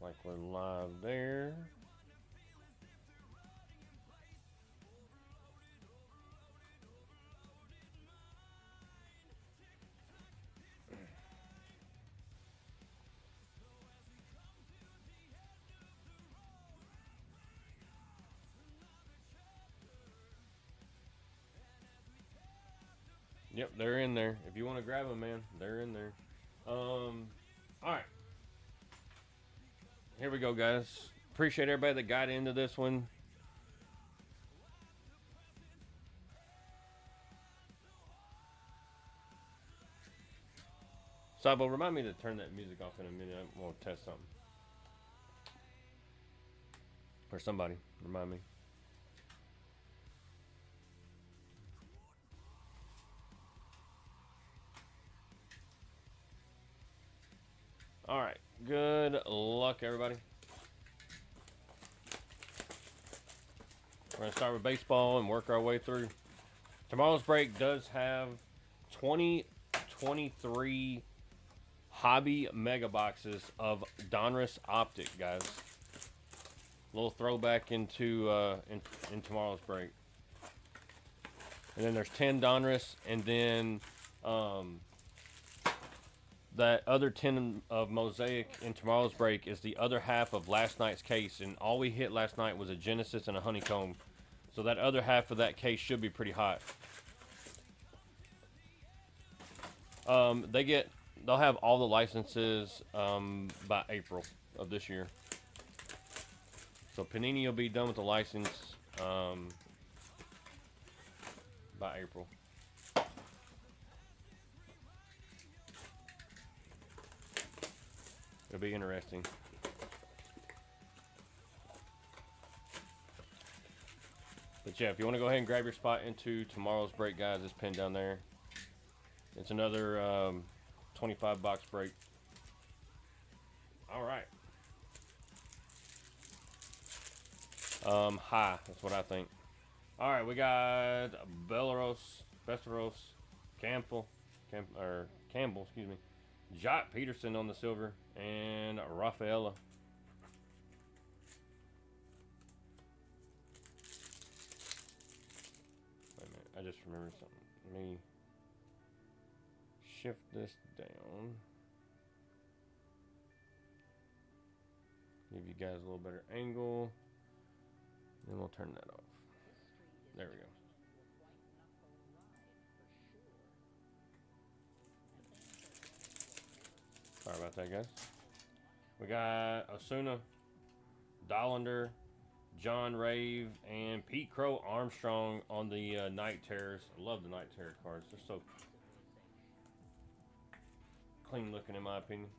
like we're live there. Yep, they're in there. If you want to grab them, man, they're in there. All right. Here we go, guys. Appreciate everybody that got into this one. Sabo, remind me to turn that music off in a minute. I want to test something. Or somebody, remind me. All right. Good luck, everybody. We're going to start with baseball and work our way through. Tomorrow's break does have 2023 hobby mega boxes of Donruss Optic, guys. A little throwback into in tomorrow's break. And then there's 10 Donruss, and then that other 10 of Mosaic in tomorrow's break is the other half of last night's case. And all we hit last night was a Genesis and a Honeycomb. So that other half of that case should be pretty hot. They'll have all the licenses by April of this year. So Panini will be done with the license by April. It'll be interesting. But yeah, if you want to go ahead and grab your spot into tomorrow's break, guys, it's pinned down there. It's another 25 box break. All right. High. That's what I think. All right, we got Besteros, Campbell, excuse me, Jot Peterson on the silver, and Rafaela. Wait a minute, I just remembered something. Let me shift this down. Give you guys a little better angle. Then we'll turn that off. There we go. Sorry about that, guys. We got Osuna, Dollander, John Rave, and Pete Crow Armstrong on the Night Terrors. I love the Night Terror cards. They're so clean looking, in my opinion.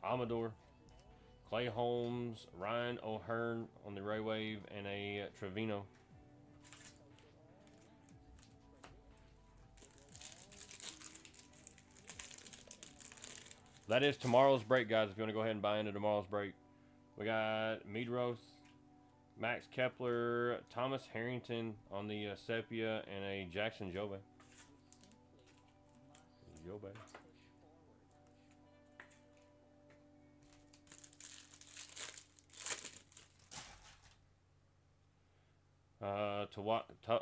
Amador, Clay Holmes, Ryan O'Hearn on the Ray Wave, and a Trevino. That is tomorrow's break, guys. If you want to go ahead and buy into tomorrow's break, we got Meadros, Max Kepler, Thomas Harrington on the Sepia, and a Jackson Jobe. Tawa? I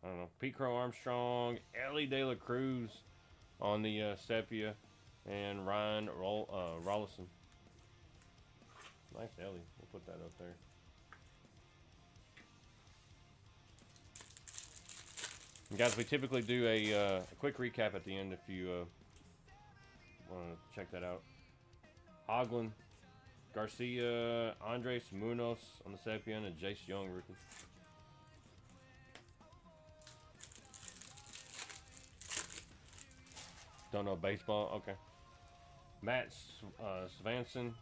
don't know. Pete Crow Armstrong, Ellie De La Cruz on the Sepia, and Ryan Rollison. Nice Ellie. We'll put that up there. And guys, we typically do a quick recap at the end if you want to check that out. Hoglund, Garcia, Andres Munoz on the Sepia, and a Jace Young rookie. Don't know baseball? Okay. Matt Svanson,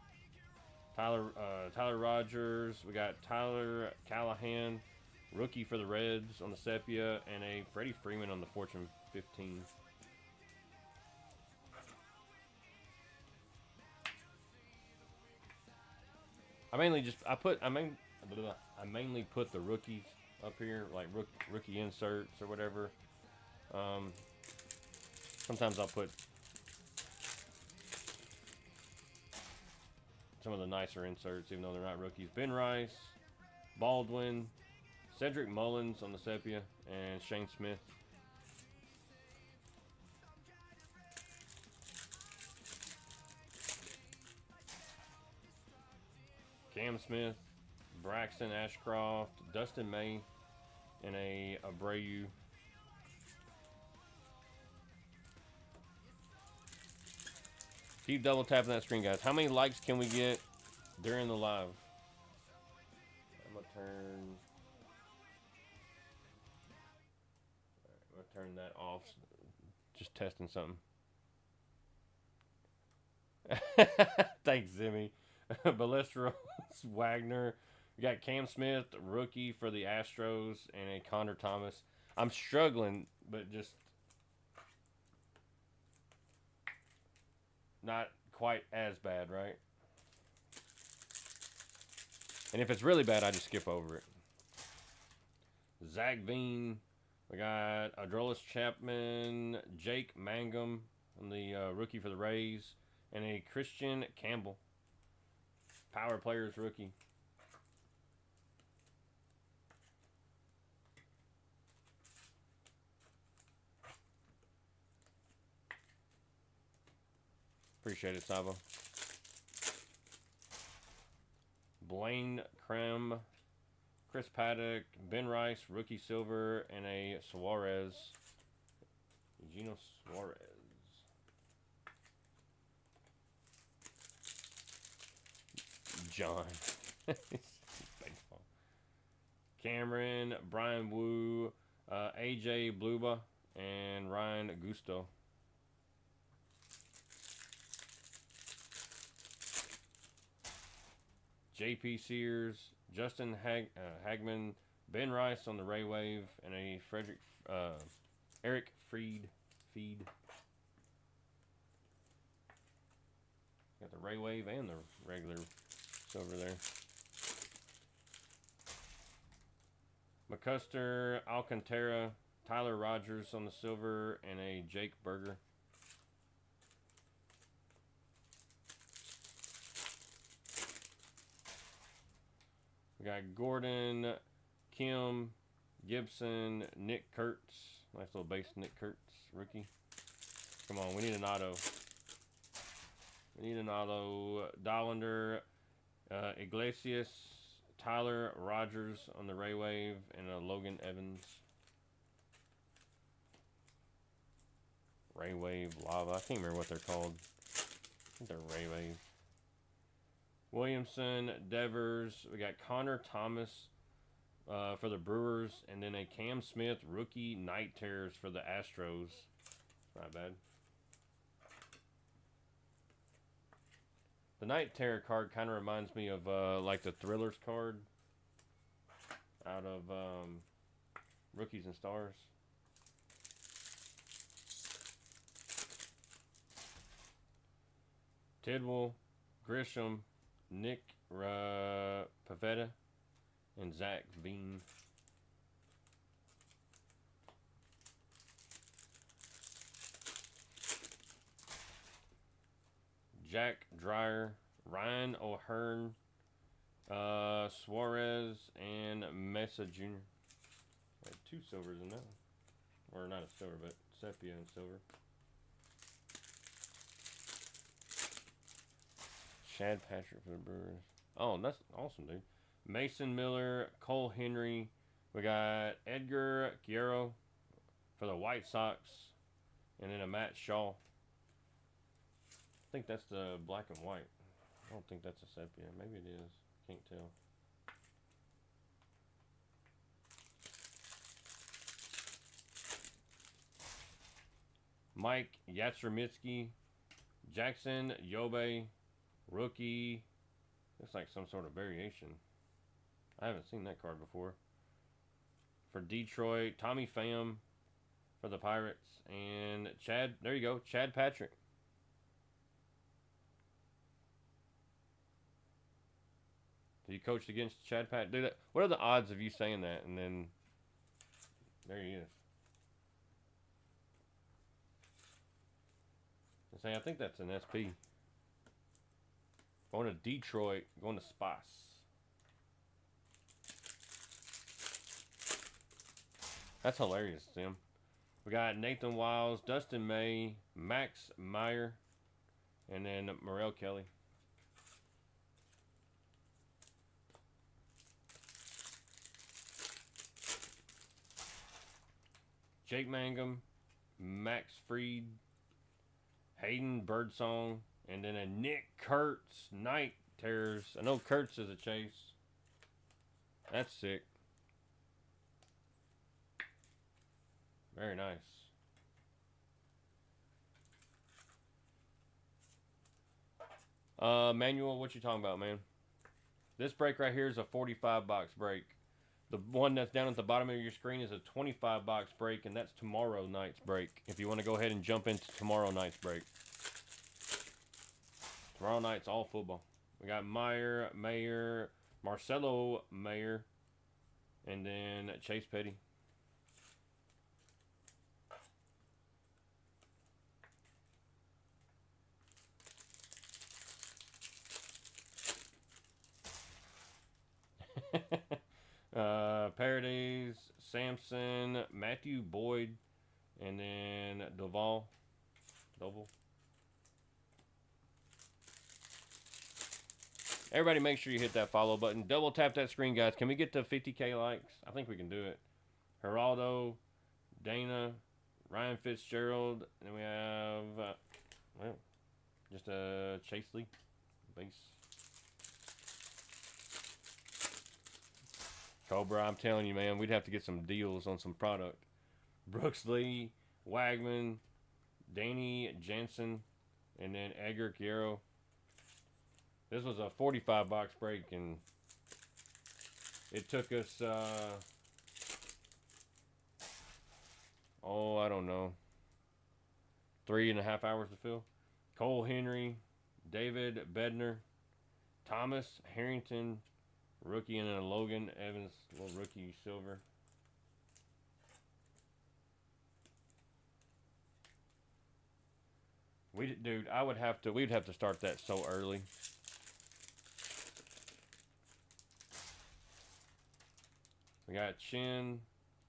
Tyler Rogers. We got Tyler Callahan, rookie for the Reds on the Sepia, and a Freddie Freeman on the Fortune 15. I mainly put the rookies up here, like rookie inserts or whatever. Sometimes I'll put some of the nicer inserts, even though they're not rookies. Ben Rice, Baldwin, Cedric Mullins on the sepia, and Shane Smith. Cam Smith, Braxton Ashcroft, Dustin May, and a Abreu. Keep double tapping that screen, guys. How many likes can we get during the live? I'm gonna turn that off. Just testing something. Thanks, Zimmy. Ballesteros, Wagner. We got Cam Smith, rookie for the Astros, and a Connor Thomas. I'm struggling, but just not quite as bad, right? And if it's really bad, I just skip over it. Zach Veen. We got Aroldis Chapman, Jake Mangum on the rookie for the Rays, and a Christian Campbell. Power Players rookie. Appreciate it, Sabo. Blaine Cram, Chris Paddock, Ben Rice, rookie silver, and a Suarez. Eugenio Suarez. John. Baseball. Cameron, Brian Wu, AJ Bluba, and Ryan Augusto. JP Sears, Justin Hagman, Ben Rice on the Ray Wave, and a Eric Feed. Got the Ray Wave and the regular silver there. McCuster, Alcantara, Tyler Rogers on the silver, and a Jake Berger. We got Gordon, Kim, Gibson, Nick Kurtz. Nice little base Nick Kurtz, rookie. Come on, we need an auto. We need an auto. Dollander, Iglesias, Tyler Rogers on the Ray Wave, and a Logan Evans. Ray Wave Lava. I can't remember what they're called. I think they're Ray Wave. Williamson, Devers. We got Connor Thomas for the Brewers, and then a Cam Smith rookie Night Terrors for the Astros. Not bad. The Night Terror card kind of reminds me of like the Thrillers card out of Rookies and Stars. Tidwell, Grisham, Nick Pavetta, and Zach Veen. Jack Dreyer, Ryan O'Hearn, Suarez, and Mesa Jr. Like 2 silvers in that one. Or not a silver, but sepia and silver. Chad Patrick for the Brewers. Oh, that's awesome, dude. Mason Miller, Cole Henry. We got Edgar Guerrero for the White Sox. And then a Matt Shaw. I think that's the black and white. I don't think that's a sepia. Maybe it is. Can't tell. Mike Yastrzemski, Jackson Yobe, rookie. Looks like some sort of variation. I haven't seen that card before. For Detroit, Tommy Pham for the Pirates, and Chad. There you go, Chad Patrick. You coached against Chad Pat. Dude, what are the odds of you saying that? And then there he is. I think that's an SP. Going to Detroit. Going to Spice. That's hilarious, Tim. We got Nathan Wiles, Dustin May, Max Meyer, and then Morel Kelly. Jake Mangum, Max Fried, Hayden Birdsong, and then a Nick Kurtz Night Terrors. I know Kurtz is a chase. That's sick. Very nice. Manuel, what you talking about, man? This break right here is a 45 box break. The one that's down at the bottom of your screen is a 25 box break, and that's tomorrow night's break. If you want to go ahead and jump into tomorrow night's break. Tomorrow night's all football. We got Meyer, Mayer, Marcelo Mayer, and then Chase Petty. Paradise, Sampson, Matthew Boyd, and then Doval. Everybody make sure you hit that follow button. Double tap that screen, guys. Can we get to 50K likes? I think we can do it. Geraldo, Dana, Ryan Fitzgerald, and then we have, well, just a Chase Lee base. Cobra, I'm telling you, man, we'd have to get some deals on some product. Brooks Lee, Wagman, Danny Jensen, and then Edgar Guerrero. This was a 45 box break, and it took us, I don't know, 3.5 hours to fill. Cole Henry, David Bednar, Thomas Harrington, rookie, and then a Logan Evans, little rookie silver. Dude, we'd have to start that so early. We got Chin,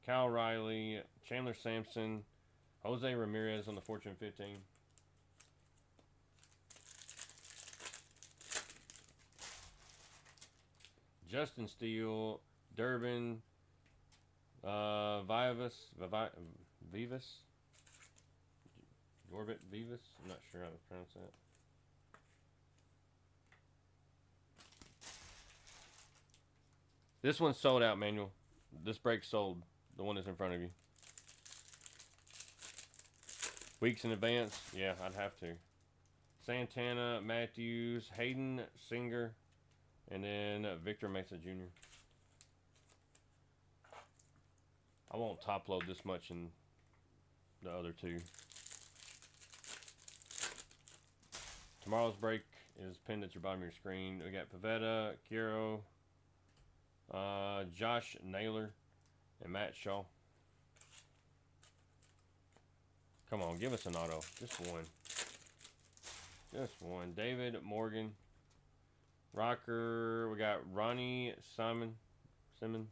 Cal Riley, Chandler Sampson, Jose Ramirez on the Fortune 15. Justin Steele, Durbin, Vivas, Orbit Vivas. I'm not sure how to pronounce that. This one's sold out, Manuel. This break's sold. The one that's in front of you. Weeks in advance? Yeah, I'd have to. Santana, Matthews, Hayden Singer, and then Victor Mesa Jr. I won't top load this much in the other two. Tomorrow's break is pinned at your bottom of your screen. We got Pavetta, Kiro, Josh Naylor, and Matt Shaw. Come on, give us an auto. Just one. Just one. David Morgan. Rocker. We got Ronnie Simon. And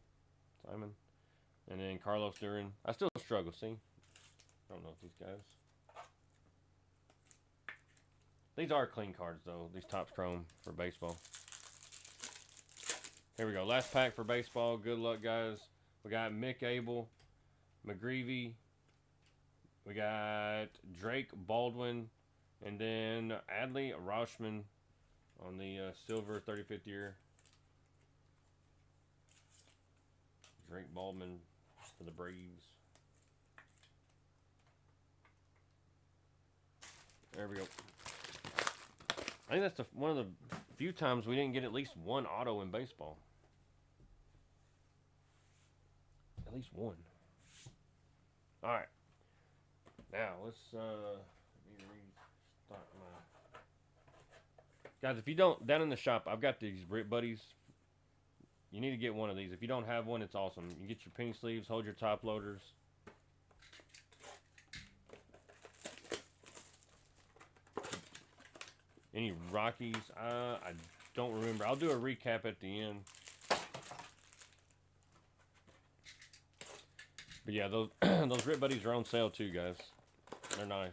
then Carlos Duran. I still struggle, see? I don't know if these guys. These are clean cards, though. These Topps Chrome for baseball. Here we go. Last pack for baseball. Good luck, guys. We got Mick Abel, McGreevy. We got Drake Baldwin. And then Adley Rauschman on the silver 35th year. Drake Baldwin for the Braves. There we go. I think that's one of the few times we didn't get at least one auto in baseball. At least one. All right. Now let's let me restart my. Guys, if you don't, down in the shop, I've got these Brit Buddies. You need to get one of these. If you don't have one, it's awesome. You can get your penny sleeves, hold your top loaders. Any Rockies? I don't remember. I'll do a recap at the end. But yeah, those those Rip Buddies are on sale too, guys. They're nice.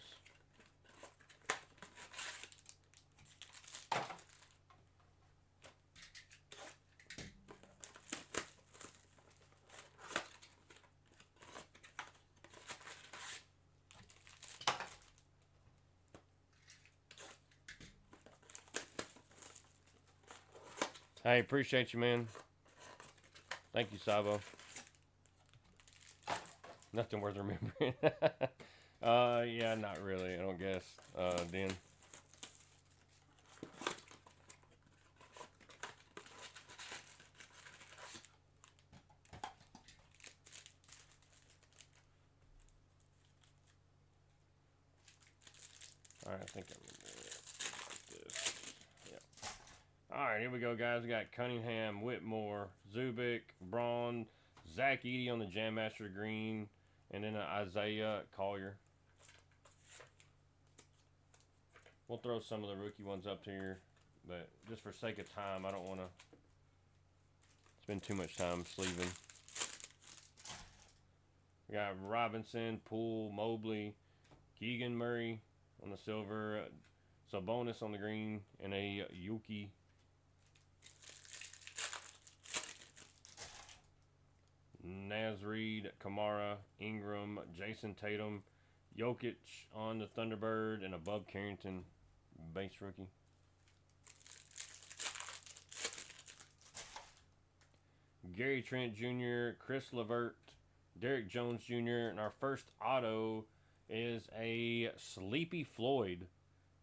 Hey, appreciate you, man. Thank you, Savo. Nothing worth remembering. Yeah, not really. I don't guess. Dan. All right, I think I remember like this. Yeah. All right, here we go, guys. We got Cunningham, Whitmore, Zubik, Braun, Zach Edey on the Jam Master green, and then Isaiah Collier. We'll throw some of the rookie ones up here, but just for sake of time, I don't want to spend too much time sleeving. We got Robinson, Poole, Mobley, Keegan Murray on the silver, Sabonis on the green, and a Yuki. Naz Reid, Kamara, Ingram, Jason Tatum, Jokic on the Thunderbird, and a Bub Carrington base rookie. Gary Trent Jr., Chris Levert, Derek Jones Jr., and our first auto is a Sleepy Floyd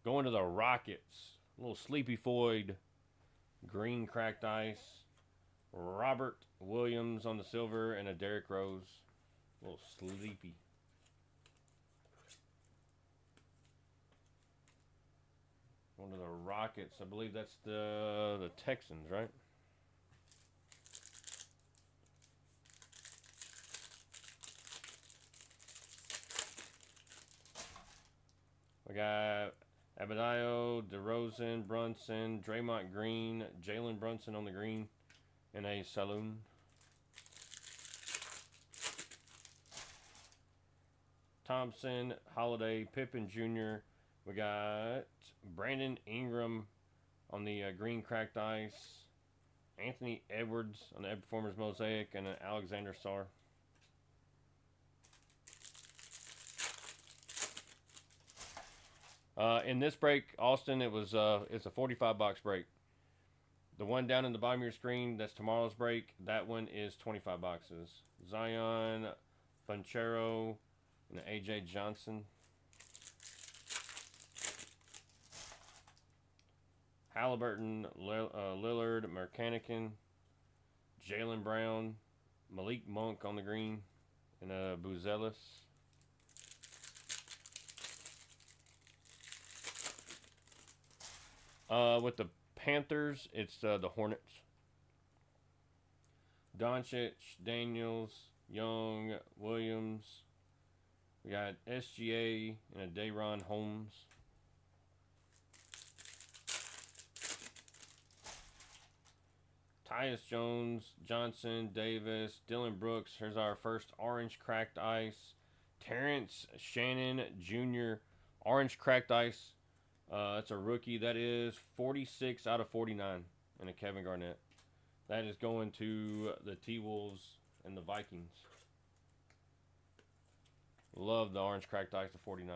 going to the Rockets. A little Sleepy Floyd, green cracked ice. Robert Williams on the silver, and a Derrick Rose. A little sleepy. One of the Rockets. I believe that's the Texans, right? We got Adebayo, DeRozan, Brunson, Draymond Green, Jalen Brunson on the green, and a Saloon. Thompson, Holiday, Pippen Jr. We got Brandon Ingram on the green cracked ice, Anthony Edwards on the Ed Performers Mosaic, and an Alexander Sarr. In this break, Austin, it's a 45-box break. The one down in the bottom of your screen, that's tomorrow's break. That one is 25 boxes. Zion, Banchero, and AJ Johnson. Halliburton, Lillard, Mercanican, Jaylen Brown, Malik Monk on the green, and Buzelis. With the Panthers, it's the Hornets. Doncic, Daniels, Young, Williams. We got SGA and a Dayron Holmes. Tyus Jones, Johnson, Davis, Dylan Brooks. Here's our first orange cracked ice. Terrence Shannon Jr. Orange cracked ice. That's a rookie. That is 46 out of 49 in a Kevin Garnett. That is going to the T-Wolves and the Vikings. Love the orange cracked ice to 49.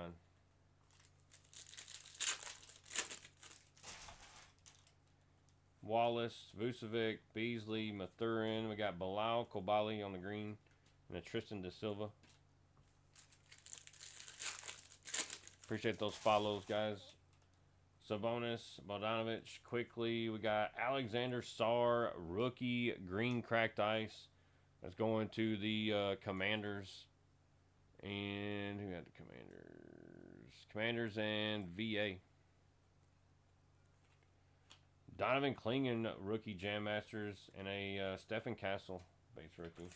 Wallace, Vucevic, Beasley, Mathurin. We got Bilal Kobali on the green and a Tristan Da Silva. Appreciate those follows, guys. Sabonis, Bogdanovich, quickly. We got Alexander Sarr, rookie, green cracked ice. That's going to the Commanders. And who had the Commanders? Commanders and VA. Donovan Clingan, rookie Jam Masters, and a Stephen Castle, base rookie.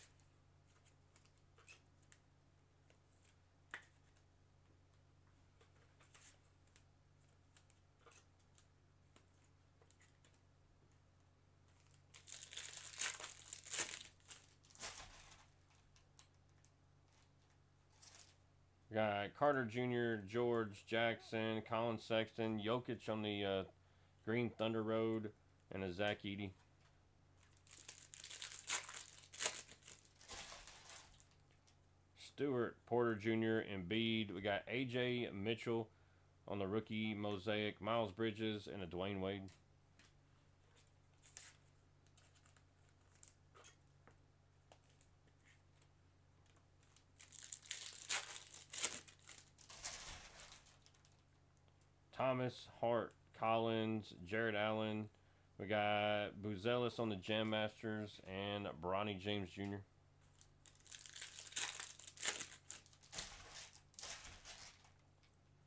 Got Carter Jr., George Jackson, Colin Sexton, Jokic on the Green Thunder Road, and a Zach Edey. Stewart, Porter Jr., Embiid. We got AJ Mitchell on the rookie mosaic, Miles Bridges, and a Dwayne Wade. Thomas, Hart, Collins, Jared Allen. We got Buzelis on the Jam Masters and Bronny James Jr.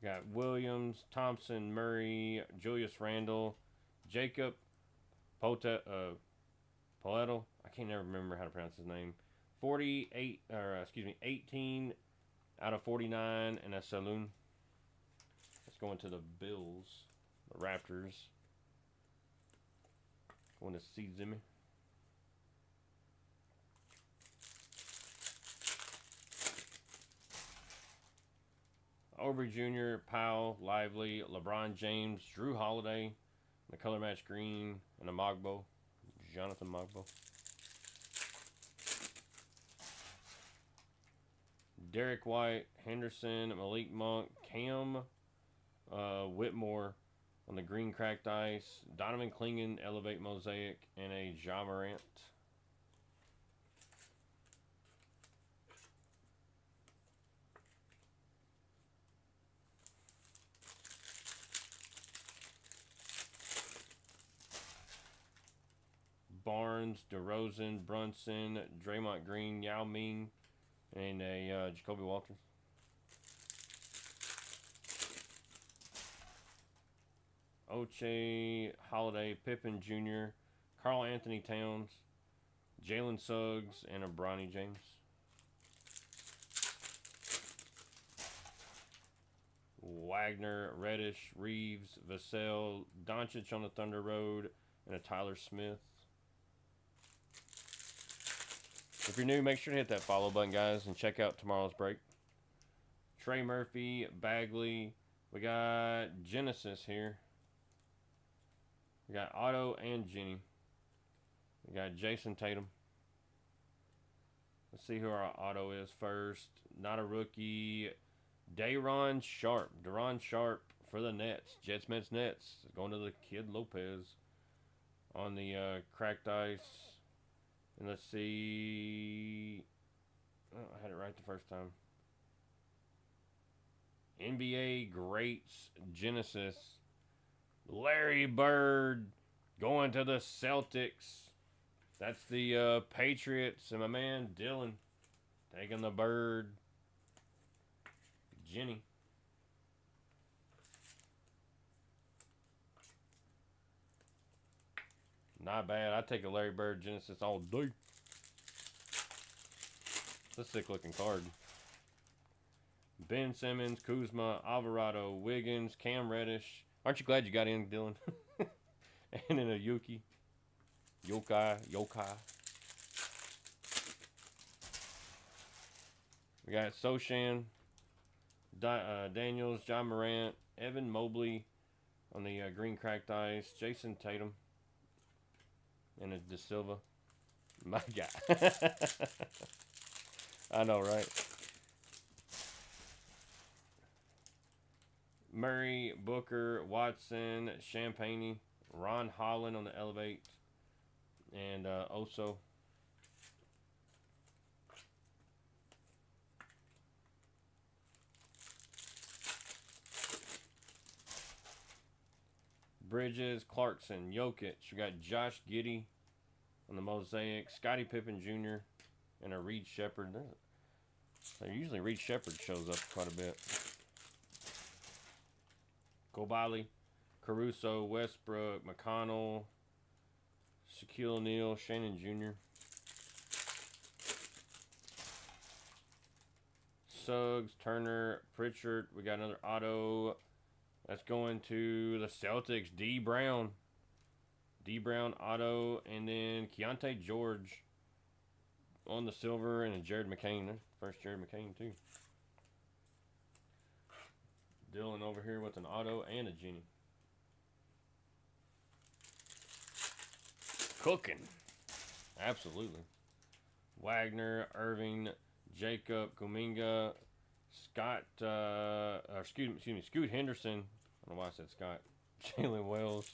Got Williams, Thompson, Murray, Julius Randle, Jacob Poeltl. I can't never remember how to pronounce his name. 18 out of 49, and a Saloon. Let's go into the Bills, the Raptors. Going to see Zimmy. Aubrey Jr., Powell, Lively, LeBron James, Drew Holiday, the color match green, and a Mogbo, Jonathan Mogbo. Derek White, Henderson, Malik Monk, Cam Whitmore on the green cracked ice, Donovan Clingan, Elevate Mosaic, and a Ja Morant. Barnes, DeRozan, Brunson, Draymond Green, Yao Ming, and a Jacoby Walters. Oche, Holiday, Pippen Jr., Karl Anthony Towns, Jalen Suggs, and a Bronny James. Wagner, Reddish, Reeves, Vassell, Doncic on the Thunder Road, and a Tyler Smith. If you're new, make sure to hit that follow button, guys, and check out tomorrow's break. Trey Murphy, Bagley. We got Genesis here. We got Otto and Jenny. We got Jason Tatum. Let's see who our Otto is first. Not a rookie. Daron Sharp. Daron Sharp for the Nets. Jets, Mets, Nets. Going to the Kid Lopez on the cracked ice. And let's see. Oh, I had it right the first time. NBA Greats Genesis. Larry Bird going to the Celtics. That's the Patriots. And my man Dylan taking the Bird. Jenny. Not bad. I take a Larry Bird Genesis all day. It's a sick looking card. Ben Simmons, Kuzma, Alvarado, Wiggins, Cam Reddish. Aren't you glad you got in, Dylan? And then a Yokai. We got Sochan, Daniels, John Morant, Evan Mobley on the green cracked ice, Jason Tatum, and a De Silva. My guy. I know, right? Murray, Booker, Watson, Champagne, Ron Holland on the Elevate, and Oso. Bridges, Clarkson, Jokic. We got Josh Giddey on the Mosaic, Scottie Pippen Jr., and a Reed Shepherd. Usually Reed Shepherd shows up quite a bit. Kobali, Caruso, Westbrook, McConnell, Shaquille O'Neal, Shannon Jr. Suggs, Turner, Pritchard. We got another auto. That's going to the Celtics. D. Brown auto. And then Keontae George on the silver. And a Jared McCain. First Jared McCain, too. Dylan over here with an auto and a genie. Cooking. Absolutely. Wagner, Irving, Jacob, Kuminga, Scott, excuse me, Scoot Henderson. I don't know why I said Scott. Jalen Wells.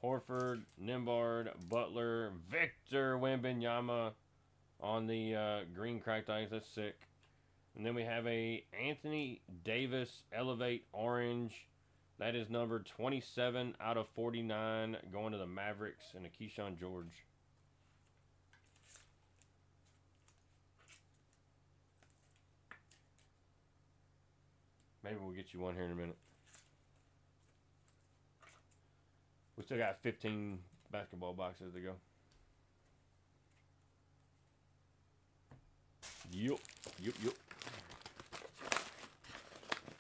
Horford, Nimbard, Butler, Victor Wembanyama on the green cracked ice. That's sick. And then we have a Anthony Davis Elevate Orange. That is number 27 out of 49 going to the Mavericks and a Keyshawn George. Maybe we'll get you one here in a minute. We still got 15 basketball boxes to go. Yup.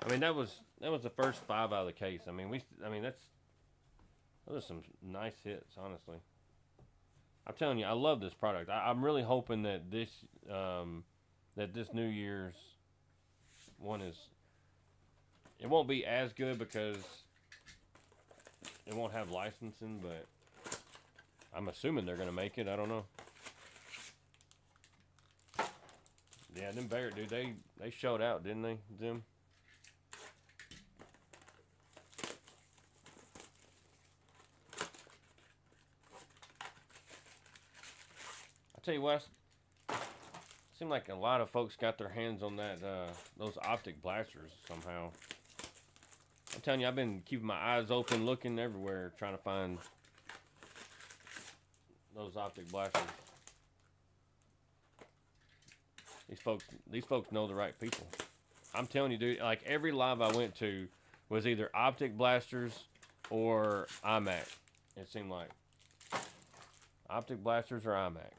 I mean, that was the first 5 out of the case. I mean, those are some nice hits, honestly. I'm telling you, I love this product. I'm really hoping that this New Year's one it won't be as good because it won't have licensing, but I'm assuming they're gonna make it. I don't know. Yeah, them Barrett, dude, they showed out, didn't they, Jim? Tell you what, seemed like a lot of folks got their hands on that those optic blasters somehow. I'm telling you, I've been keeping my eyes open, looking everywhere, trying to find those optic blasters. These folks know the right people. I'm telling you, dude, like every live I went to was either optic blasters or iMac. It seemed like optic blasters or iMac.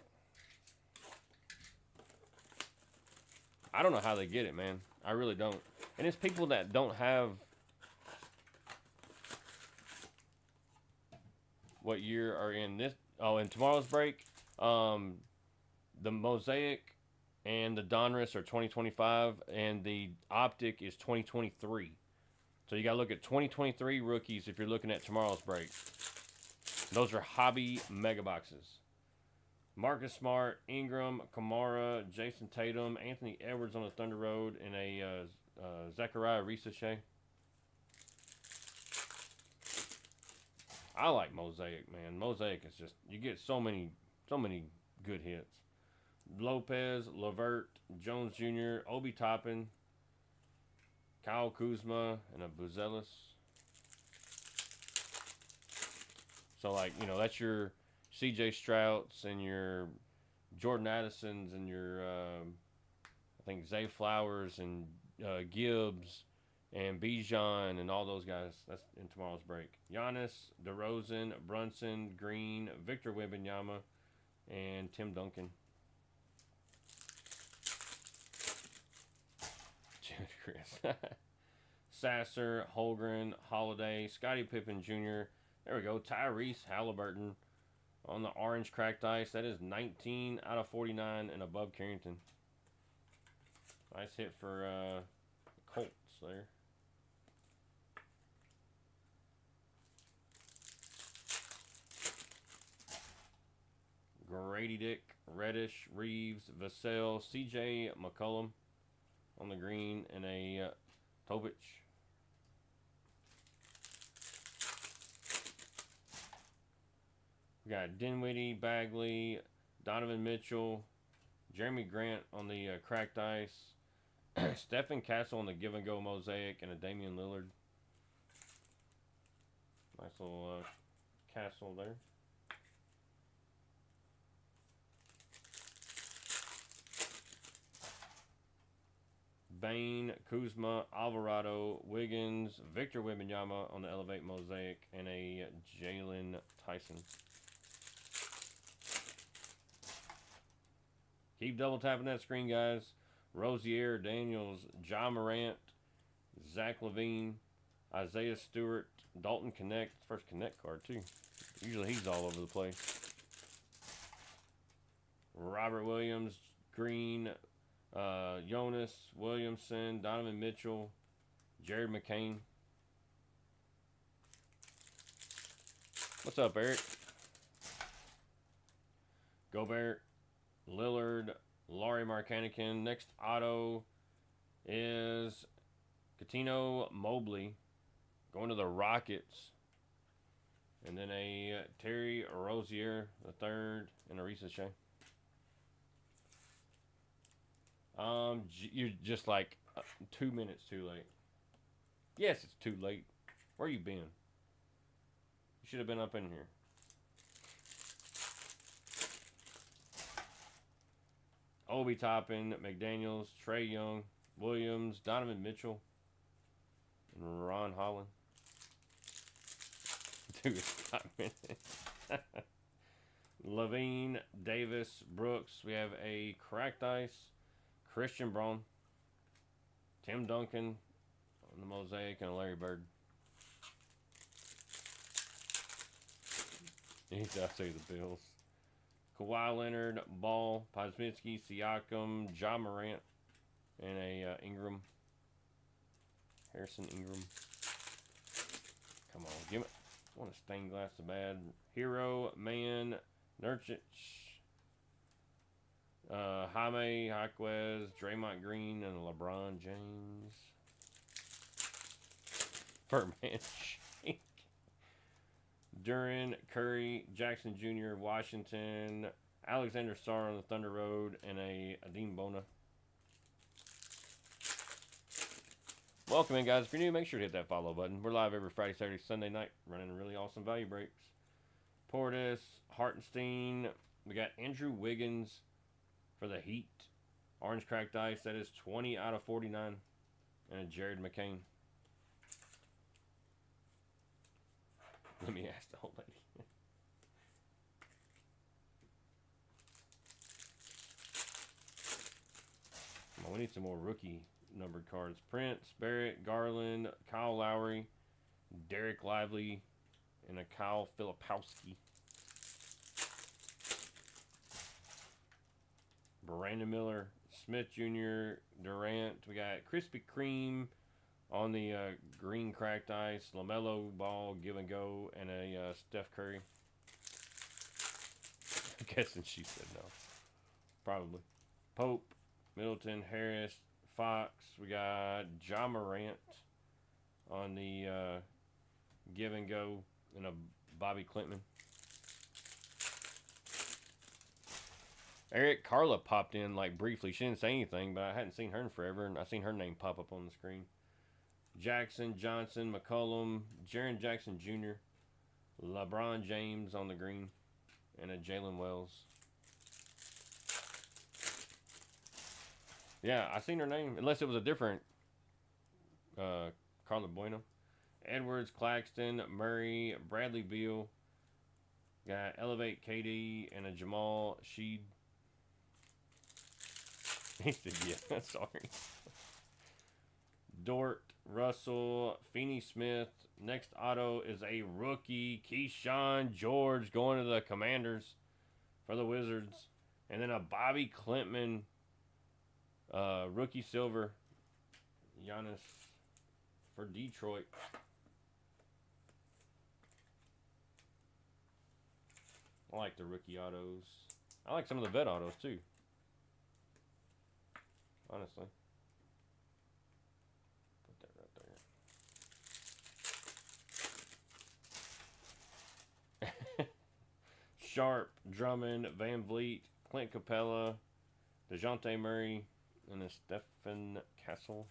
I don't know how they get it, man. I really don't. And it's people that don't have what year are in this. Oh, in tomorrow's break, the Mosaic and the Donruss are 2025, and the Optic is 2023. So you got to look at 2023 rookies if you're looking at tomorrow's break. Those are hobby mega boxes. Marcus Smart, Ingram, Kamara, Jason Tatum, Anthony Edwards on the Thunder Road, and a Zachariah Risache. I like Mosaic, man. Mosaic is just, you get so many good hits. Lopez, Levert, Jones Jr., Obi Toppin, Kyle Kuzma, and a Buzelis. So, like, you know, that's your CJ Strouts and your Jordan Addisons and your, I think, Zay Flowers and Gibbs and Bijan and all those guys. That's in tomorrow's break. Giannis, DeRozan, Brunson, Green, Victor Wembanyama, and Tim Duncan. Chris. Sasser, Holgren, Holiday, Scottie Pippen Jr. There we go. Tyrese Halliburton on the orange cracked ice. That is 19 out of 49 and above Carrington. Nice hit for Colts there. Grady Dick, Reddish, Reeves, Vassell, CJ McCollum on the green, and a Tobic. We got Dinwiddie, Bagley, Donovan Mitchell, Jeremy Grant on the cracked ice, Stephen Castle on the give and go mosaic, and a Damian Lillard. Nice little Castle there. Bain, Kuzma, Alvarado, Wiggins, Victor Wembanyama on the Elevate Mosaic, and a Jalen Tyson. Keep double tapping that screen, guys. Rozier, Daniels, John Morant, Zach LaVine, Isaiah Stewart, Dalton Connect. First Connect card, too. Usually he's all over the place. Robert Williams, Green, Jonas Williamson, Donovan Mitchell, Jared McCain. What's up, Eric? Gobert, Lillard, Laurie Markanican. Next auto is Catino Mobley going to the Rockets. And then a Terry Rozier the third and a Ricochet. You're just like 2 minutes too late. Yes, it's too late. Where you been? You should have been up in here. Obi Toppin, McDaniels, Trey Young, Williams, Donovan Mitchell, and Ron Holland. Dude, stop a minute. Levine, Davis, Brooks. We have a Cracked Ice, Christian Braun, Tim Duncan on the Mosaic, and a Larry Bird. I'll say the Bills. Kawhi Leonard, Ball, Posmitsky, Siakam, Ja Morant, and a Ingram. Harrison Ingram. Come on, give it. I want a stained glass so bad. Hero, Man, Nurkic, Jaime Jaquez, Draymond Green, and LeBron James. Furman Shake. Duran, Curry, Jackson Jr., Washington, Alexander Sarr on the Thunder Road, and a Adim Bona. Welcome in, guys. If you're new, make sure to hit that follow button. We're live every Friday, Saturday, Sunday night, running really awesome value breaks. Portis, Hartenstein. We got Andrew Wiggins for the Heat. Orange Cracked Ice. That is 20 out of 49. And a Jared McCain. Let me ask the old lady. Come on, we need some more rookie numbered cards. Prince, Barrett, Garland, Kyle Lowry, Derek Lively, and a Kyle Filipowski. Brandon Miller, Smith Jr., Durant. We got Krispy Kreme on the green Cracked Ice, LaMelo Ball, Give and Go, and a Steph Curry. I'm guessing she said no. Probably. Pope, Middleton, Harris, Fox. We got Ja Morant on the Give and Go, and a Bobby Clintman. Eric, Carla popped in like briefly. She didn't say anything, but I hadn't seen her in forever, and I seen her name pop up on the screen. Jackson, Johnson, McCollum, Jaren Jackson Jr., LeBron James on the green, and a Jalen Wells. Yeah, I seen her name, unless it was a different Carla Bueno. Edwards, Claxton, Murray, Bradley Beal. Got Elevate KD and a Jamal Sheed. He said, yeah, sorry. Dort, Russell, Feeney Smith. Next auto is a rookie, Keyshawn George, going to the Commanders for the Wizards. And then a Bobby Clintman, rookie silver, Giannis for Detroit. I like the rookie autos. I like some of the vet autos too. Honestly. Put that right there. Sharp, Drummond, Van Vliet, Clint Capella, DeJounte Murray, and a Stephen Castle.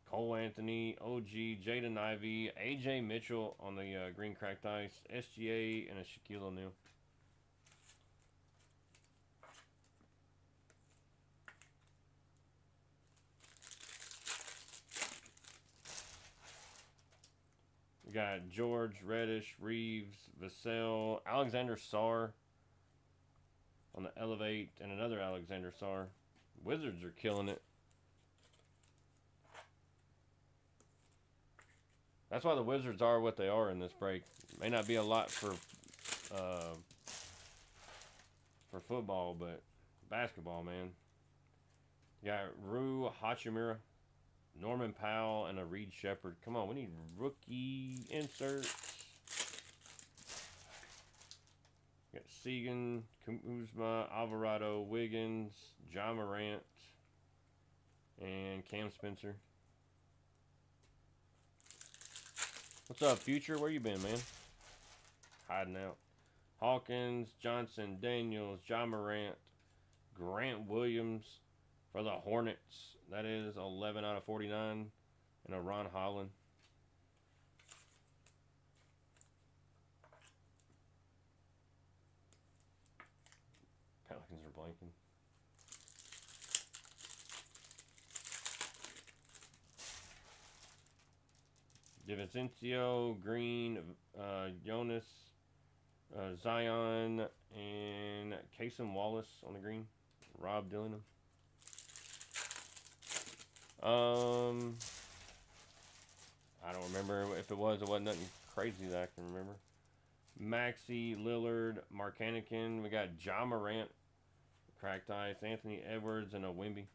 Cole Anthony, OG, Jaden Ivey, AJ Mitchell on the green Cracked Ice, SGA, and a Shaquille O'Neal. We got George, Reddish, Reeves, Vassell, Alexander Sarr on the Elevate, and another Alexander Sarr. Wizards are killing it. That's why the Wizards are what they are in this break. May not be a lot for for football, but basketball, man. You got Rue Hachimura, Norman Powell, and a Reed Shepard. Come on, we need rookie inserts. You got Segan, Kuzma, Alvarado, Wiggins, John Morant, and Cam Spencer. What's up, Future? Where you been, man? Hiding out. Hawkins, Johnson, Daniels, John Morant, Grant Williams for the Hornets. That is 11 out of 49. And a Ron Holland. Pelicans are blanking. DiVincenzo, Green, Jonas, Zion, and Cason Wallace on the green. Rob Dillingham. I don't remember if it was. It wasn't nothing crazy that I can remember. Maxey, Lillard, Mark Hannikin. We got John Morant, cracked ice, Anthony Edwards, and a Wemby.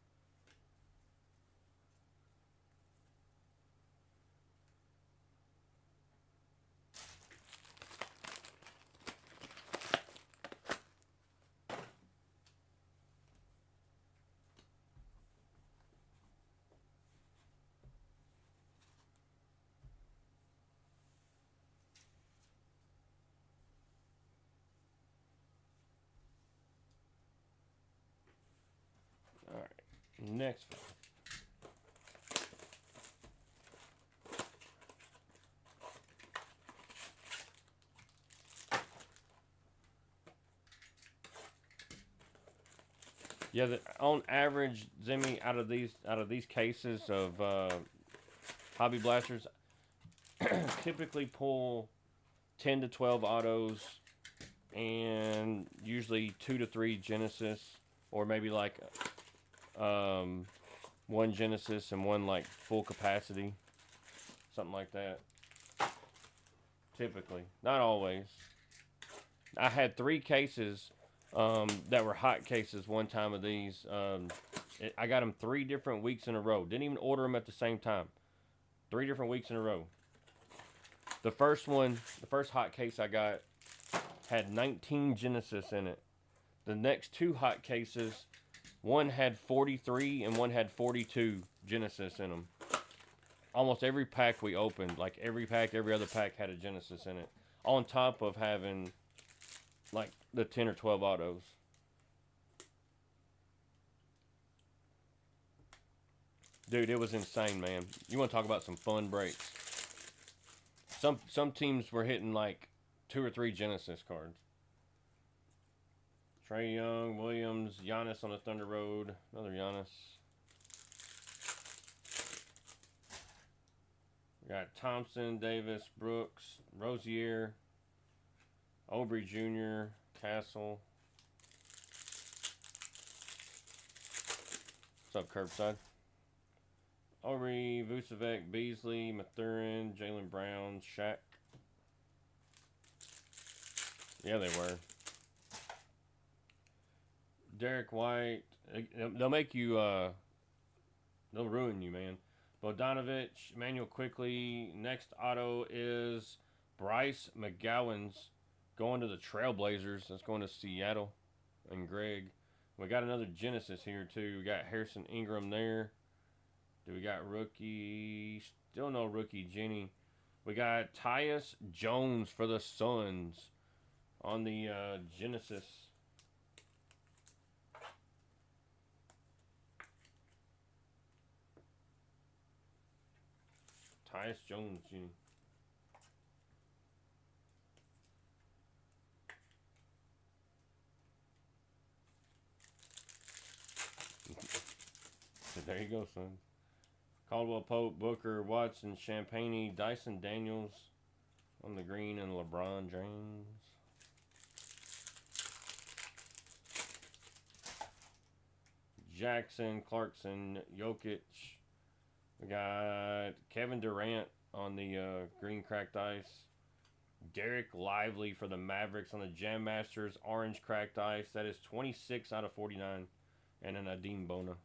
All right, next one. Yeah, on average, Zimmy, out of these cases of hobby blasters, typically pull 10 to 12 autos, and usually 2 to 3 Genesis, or maybe like one Genesis and one like full capacity, something like that. Typically, not always. I had 3 cases that were hot cases one time of these. I got them 3 different weeks in a row. Didn't even order them at the same time. 3 different weeks in a row. The first one, the first hot case I got, had 19 Genesis in it. The next 2 hot cases, one had 43 and one had 42 Genesis in them. Almost every pack we opened, like every pack, every other pack had a Genesis in it. On top of having like the 10 or 12 autos. Dude, it was insane, man. You want to talk about some fun breaks. Some teams were hitting like 2 or 3 Genesis cards. Trae Young, Williams, Giannis on the Thunder Road. Another Giannis. We got Thompson, Davis, Brooks, Rozier, Aubrey Jr., Castle. What's up, Curbside? Aubrey, Vucevic, Beasley, Mathurin, Jaylen Brown, Shaq. Yeah, they were. Derek White. They'll make you, they'll ruin you, man. Bogdanovich, Emmanuel Quickly. Next auto is Bryce McGowan's going to the Trailblazers. That's going to Seattle. And Greg. We got another Genesis here, too. We got Harrison Ingram there. Do we got rookie? Still no rookie, Jenny. We got Tyus Jones for the Suns on the Genesis. Tyus Jones, Jenny. So there you go, son. Caldwell Pope, Booker, Watson, Champagne, Dyson Daniels on the green, and LeBron James. Jackson, Clarkson, Jokic. We got Kevin Durant on the green cracked ice. Derek Lively for the Mavericks on the Jam Masters orange cracked ice. That is 26 out of 49. And an Adim Bona.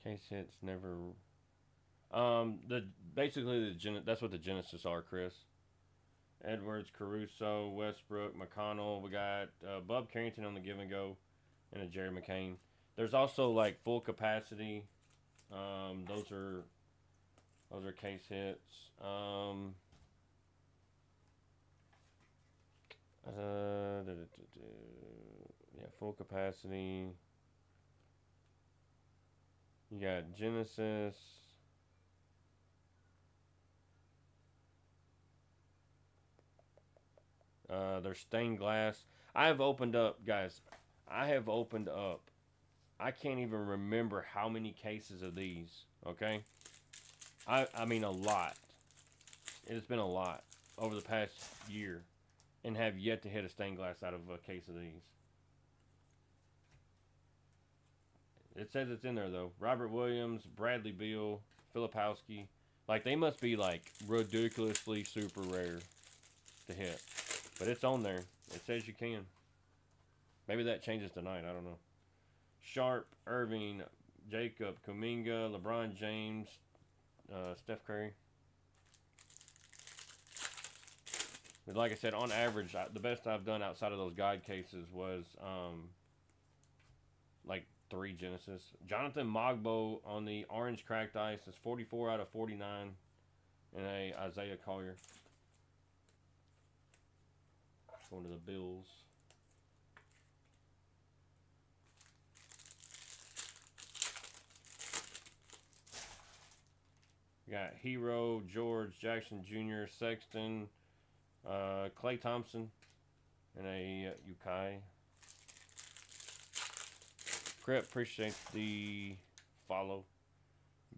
Case hits never. Basically that's what the Genesis are, Chris. Edwards, Caruso, Westbrook, McConnell. We got Bub Carrington on the give and go, and a Jerry McCain. There's also like full capacity. Those are case hits. Yeah, full capacity. You got Genesis. They're stained glass. I have opened up, guys. I have opened up. I can't even remember how many cases of these. Okay, I mean a lot. It's been a lot over the past year, and have yet to hit a stained glass out of a case of these. It says it's in there though. Robert Williams, Bradley Beal, Filipowski. Like they must be like ridiculously super rare to hit. But it's on there. It says you can. Maybe that changes tonight. I don't know. Sharp, Irving, Jacob, Kuminga, LeBron James, Steph Curry. But like I said, on average, the best I've done outside of those God cases was like 3 Genesis. Jonathan Mogbo on the orange cracked ice is 44 out of 49. And a Isaiah Collier. Going to the Bills. We got Hero, George, Jackson Jr., Sexton, Klay Thompson, and a Ukai. Crip, appreciate the follow.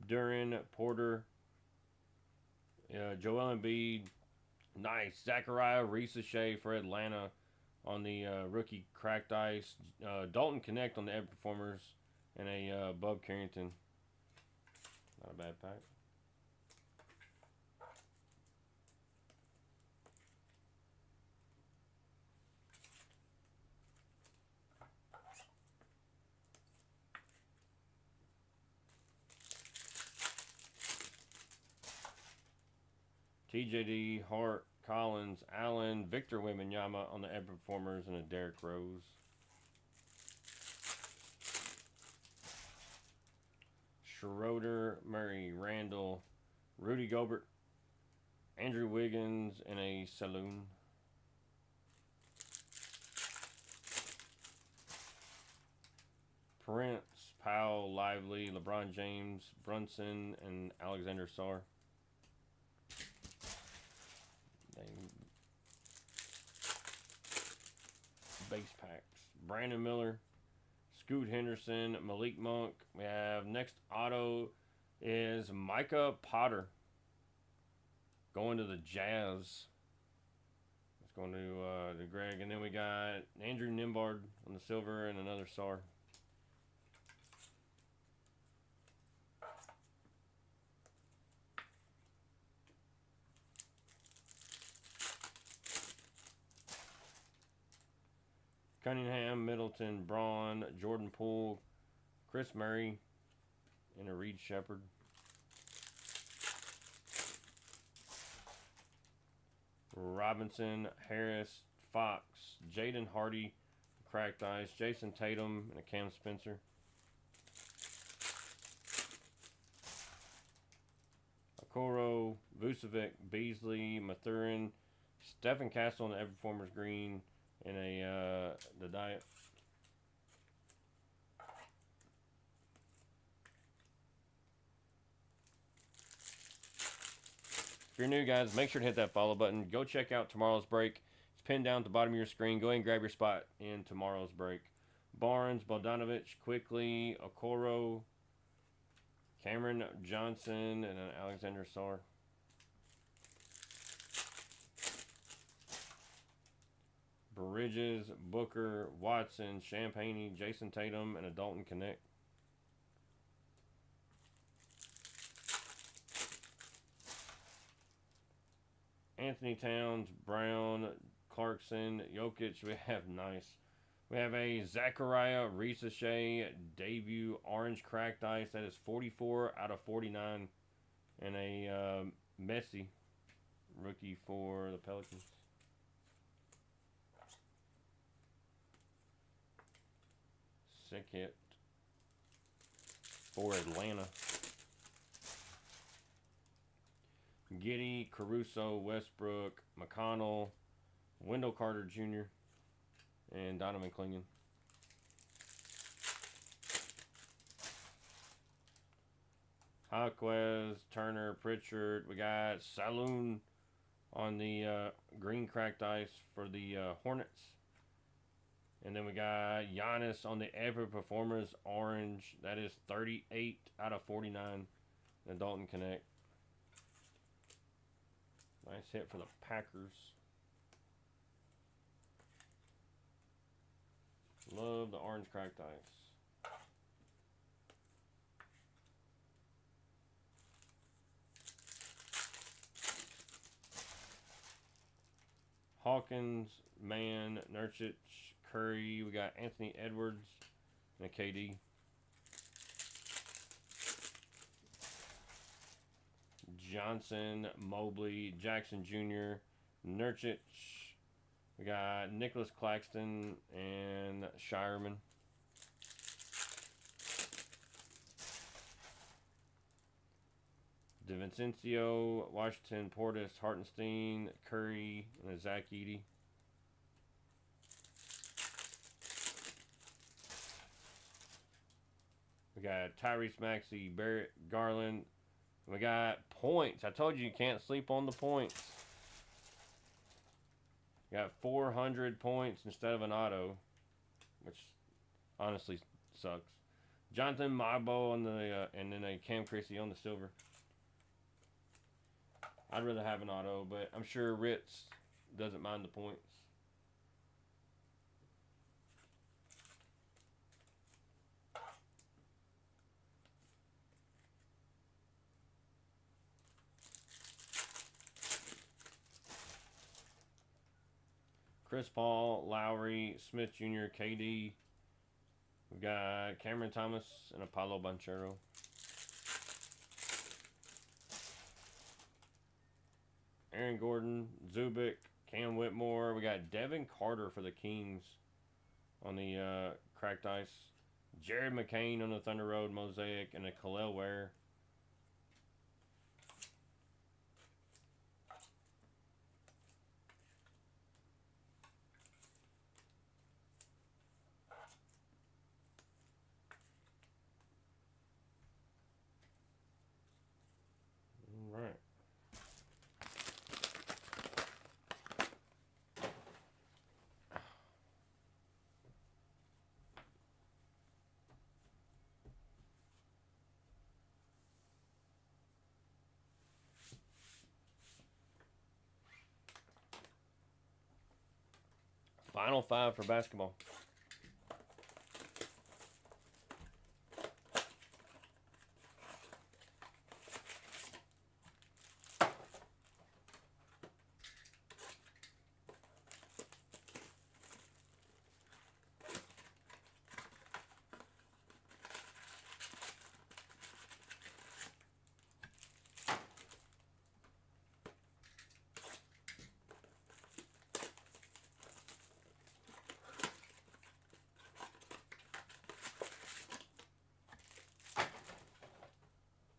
Duran, Porter, Joel Embiid, nice. Zachariah, Shea for Atlanta on the rookie cracked ice. Dalton Connect on the Ed Performers, and a Bub Carrington. Not a bad pack. TJD, Hart, Collins, Allen, Victor Wembanyama on the Ed Performers, and a Derrick Rose. Schroeder, Murray, Randall, Rudy Gobert, Andrew Wiggins, and a Saloon. Prince, Powell, Lively, LeBron James, Brunson, and Alexander Sarr. Base packs. Brandon Miller, Scoot Henderson, Malik Monk. We have next auto is Micah Potter going to the Jazz. It's going to Greg, and then we got Andrew Nimbard on the silver and another Sarr. Cunningham, Middleton, Braun, Jordan Poole, Chris Murray, and a Reed Shepard. Robinson, Harris, Fox, Jaden Hardy, cracked ice, Jason Tatum, and a Cam Spencer. Okoro, Vucevic, Beasley, Mathurin, Stephen Castle on the Ever Performers Green, and a the diet. If you're new, guys, make sure to hit that follow button. Go check out tomorrow's break. It's pinned down at the bottom of your screen. Go ahead and grab your spot in tomorrow's break. Barnes, Bogdanovich, Quickly, Okoro, Cameron Johnson, and an Alexander Sarr. Bridges, Booker, Watson, Champagne, Jason Tatum, and a Dalton Connect. Anthony Towns, Brown, Clarkson, Jokic. We have nice. We have a Zachariah Ricochet debut orange cracked ice. That is 44 out of 49. And a Messi rookie for the Pelicans. Sick hit for Atlanta. Giddey, Caruso, Westbrook, McConnell, Wendell Carter Jr., and Donovan Clingan. Jaquez, Turner, Pritchard. We got Saloon on the green cracked ice for the Hornets. And then we got Giannis on the Epic Performers orange. That is 38 out of 49. The Dalton Connect. Nice hit for the Packers. Love the orange cracked ice. Hawkins, Mann, Nurkic, Curry. We got Anthony Edwards and a KD. Johnson, Mobley, Jackson Jr., Nurkic. We got Nicholas Claxton and Shireman. DiVincencio, Washington, Portis, Hartenstein, Curry, and a Zach Edey. We got Tyrese Maxey, Barrett Garland. We got points. I told you can't sleep on the points. We got 400 points instead of an auto, which honestly sucks. Jonathan Mabo on the and then a Cam Christie on the silver. I'd rather have an auto, but I'm sure Ritz doesn't mind the points. Chris Paul, Lowry, Smith Jr., KD. We've got Cameron Thomas and Apollo Banchero. Aaron Gordon, Zubik, Cam Whitmore. We got Devin Carter for the Kings on the cracked ice. Jared McCain on the Thunder Road Mosaic and a Khalil Ware. All right. Final five for basketball.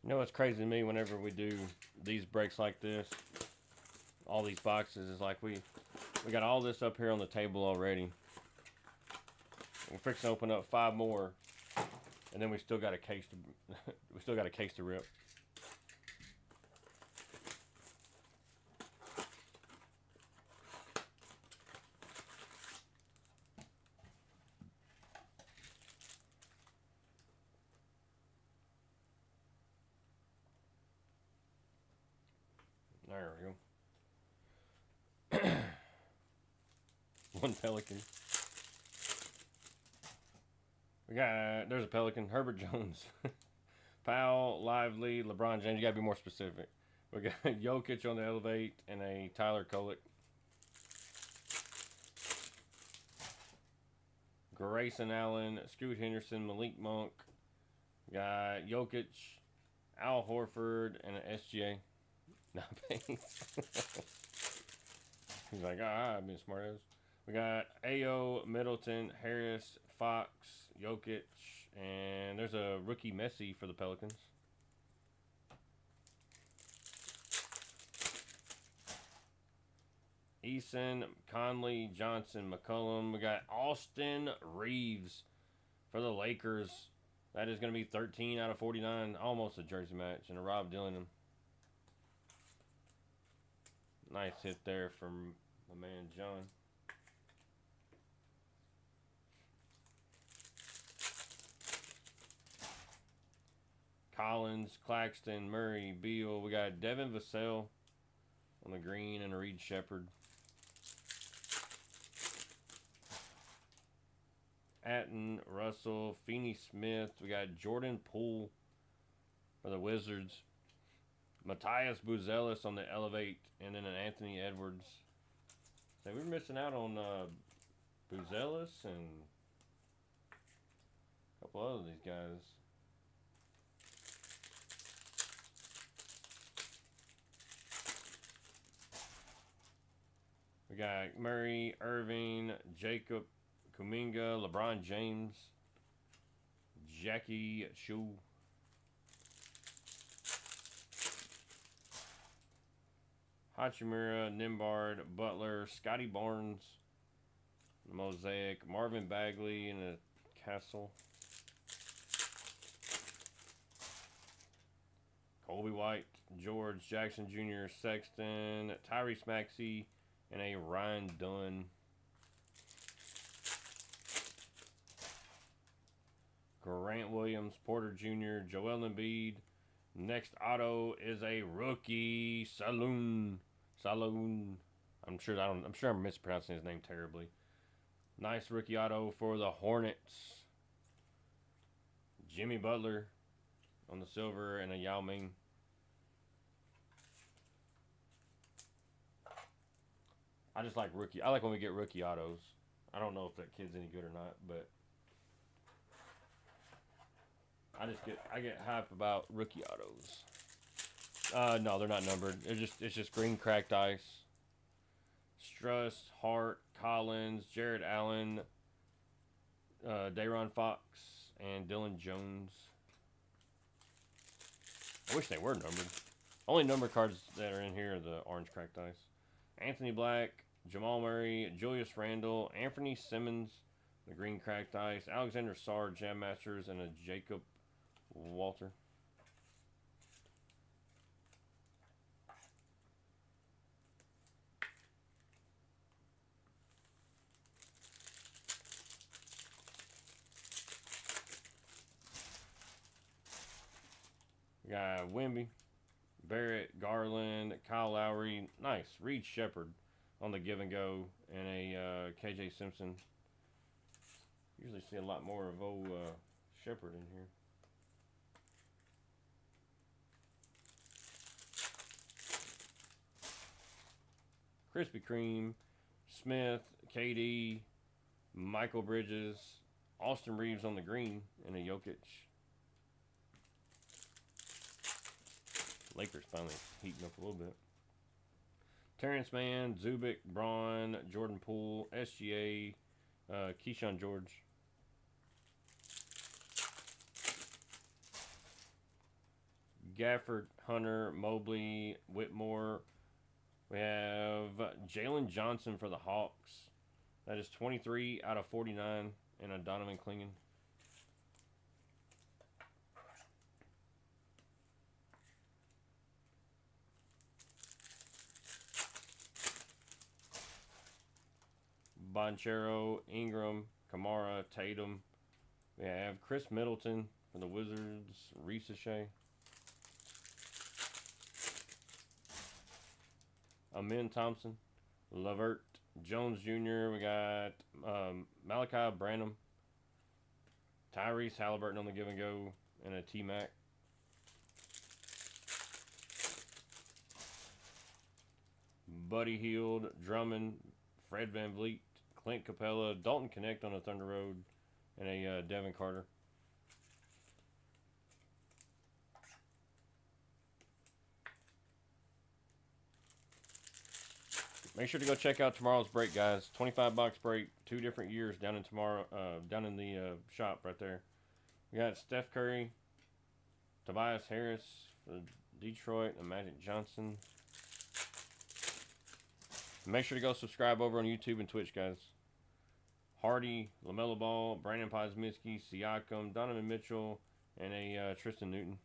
You know what's crazy to me whenever we do these breaks like this, all these boxes, is like we got all this up here on the table already. We're fixing to open up 5 more, and then we still got a case to we still got a case to rip. There we go. One Pelican. There's a Pelican. Herbert Jones. Powell, Lively, LeBron James. You gotta be more specific. We got Jokic on the Elevate and a Tyler Kolek. Grayson Allen, Scoot Henderson, Malik Monk. Got Jokic, Al Horford, and an SGA. Not paid. He's like, I've been smart ass. We got Ayo, Middleton, Harris, Fox, Jokic, and there's a rookie Messi for the Pelicans. Eason, Conley, Johnson, McCollum. We got Austin Reeves for the Lakers. That is going to be 13 out of 49. Almost a jersey match. And a Rob Dillingham. Nice hit there from my man John. Collins, Claxton, Murray, Beal. We got Devin Vassell on the green and a Reed Shepard. Atten, Russell, Finney Smith. We got Jordan Poole for the Wizards. Matthias Buzelis on the Elevate. And then an Anthony Edwards. So we're missing out on Buzelis and a couple other these guys. We got Murray, Irving, Jacob, Kuminga, LeBron James, Jackie Shu. Hachimura, Nimbard, Butler, Scotty Barnes, Mosaic, Marvin Bagley, and a Castle. Colby White, George Jackson Jr., Sexton, Tyrese Maxey, and a Ryan Dunn. Grant Williams, Porter Jr., Joel Embiid. Next auto is a rookie Saloon. I'm sure I'm mispronouncing his name terribly. Nice rookie auto for the Hornets. Jimmy Butler on the silver and a Yao Ming. I just like rookie. I like when we get rookie autos. I don't know if that kid's any good or not, but I get hype about rookie autos. No, they're not numbered. It's just green cracked ice. Struss, Hart, Collins, Jared Allen, Dayron Fox, and Dylan Jones. I wish they were numbered. Only number cards that are in here are the orange cracked ice. Anthony Black, Jamal Murray, Julius Randle, Anthony Simmons, the green cracked ice, Alexander Sarr, Jam Masters, and a Jacob Walter. We got Wemby, Barrett, Garland, Kyle Lowry. Nice. Reed Shepard on the give and go. And a KJ Simpson. Usually see a lot more of old Shepard in here. Krispy Kreme, Smith, KD, Michael Bridges, Austin Reeves on the green, and a Jokic. Lakers finally heating up a little bit. Terrence Mann, Zubik, Braun, Jordan Poole, SGA, Keyshawn George. Gafford, Hunter, Mobley, Whitmore. We have Jalen Johnson for the Hawks. That is 23 out of 49, and a Donovan Clingan. Bonchero, Ingram, Kamara, Tatum. We have Chris Middleton for the Wizards, Risache. Amin Thompson, Levert, Jones Jr. We got Malachi Branham, Tyrese Halliburton on the give and go, and a T-Mac. Buddy Hield, Drummond, Fred VanVleet, Clint Capella, Dalton Connect on the Thunder Road, and a Devin Carter. Make sure to go check out tomorrow's break, guys. 25-box break, 2 different years down in down in the shop right there. We got Steph Curry, Tobias Harris for Detroit, and Magic Johnson. Make sure to go subscribe over on YouTube and Twitch, guys. Hardy, LaMelo Ball, Brandon Posmitzky, Siakam, Donovan Mitchell, and a Tristan Newton.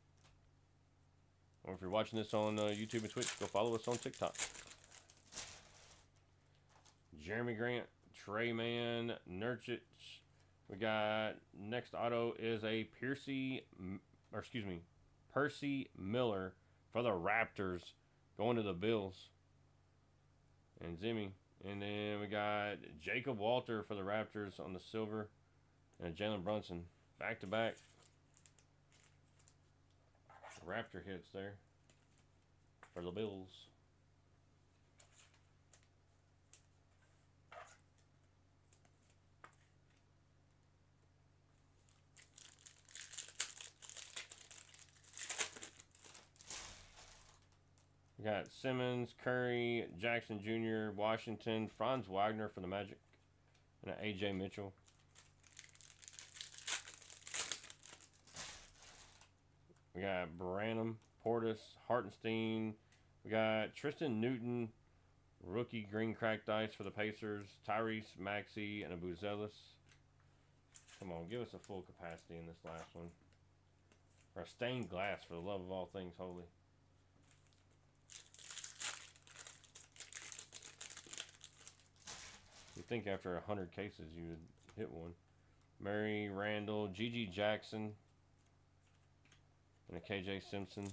Or if you're watching this on YouTube and Twitch, go follow us on TikTok. Jeremy Grant, Trey Mann, Nurkic. We got next auto is a Percy Miller for the Raptors, going to the Bills. And Zimmy. And then we got Jacob Walter for the Raptors on the silver. And Jalen Brunson. Back to back. Raptor hits there for the Bills. We got Simmons, Curry, Jackson Jr., Washington, Franz Wagner for the Magic, and an A.J. Mitchell. We got Branham, Portis, Hartenstein. We got Tristan Newton, rookie green cracked ice for the Pacers, Tyrese Maxey, and a Buzelis. Come on, give us a full capacity in this last one. Or a stained glass, for the love of all things holy. You'd think after 100 cases you would hit one. Murray, Randall, G.G. Jackson, and a K.J. Simpson.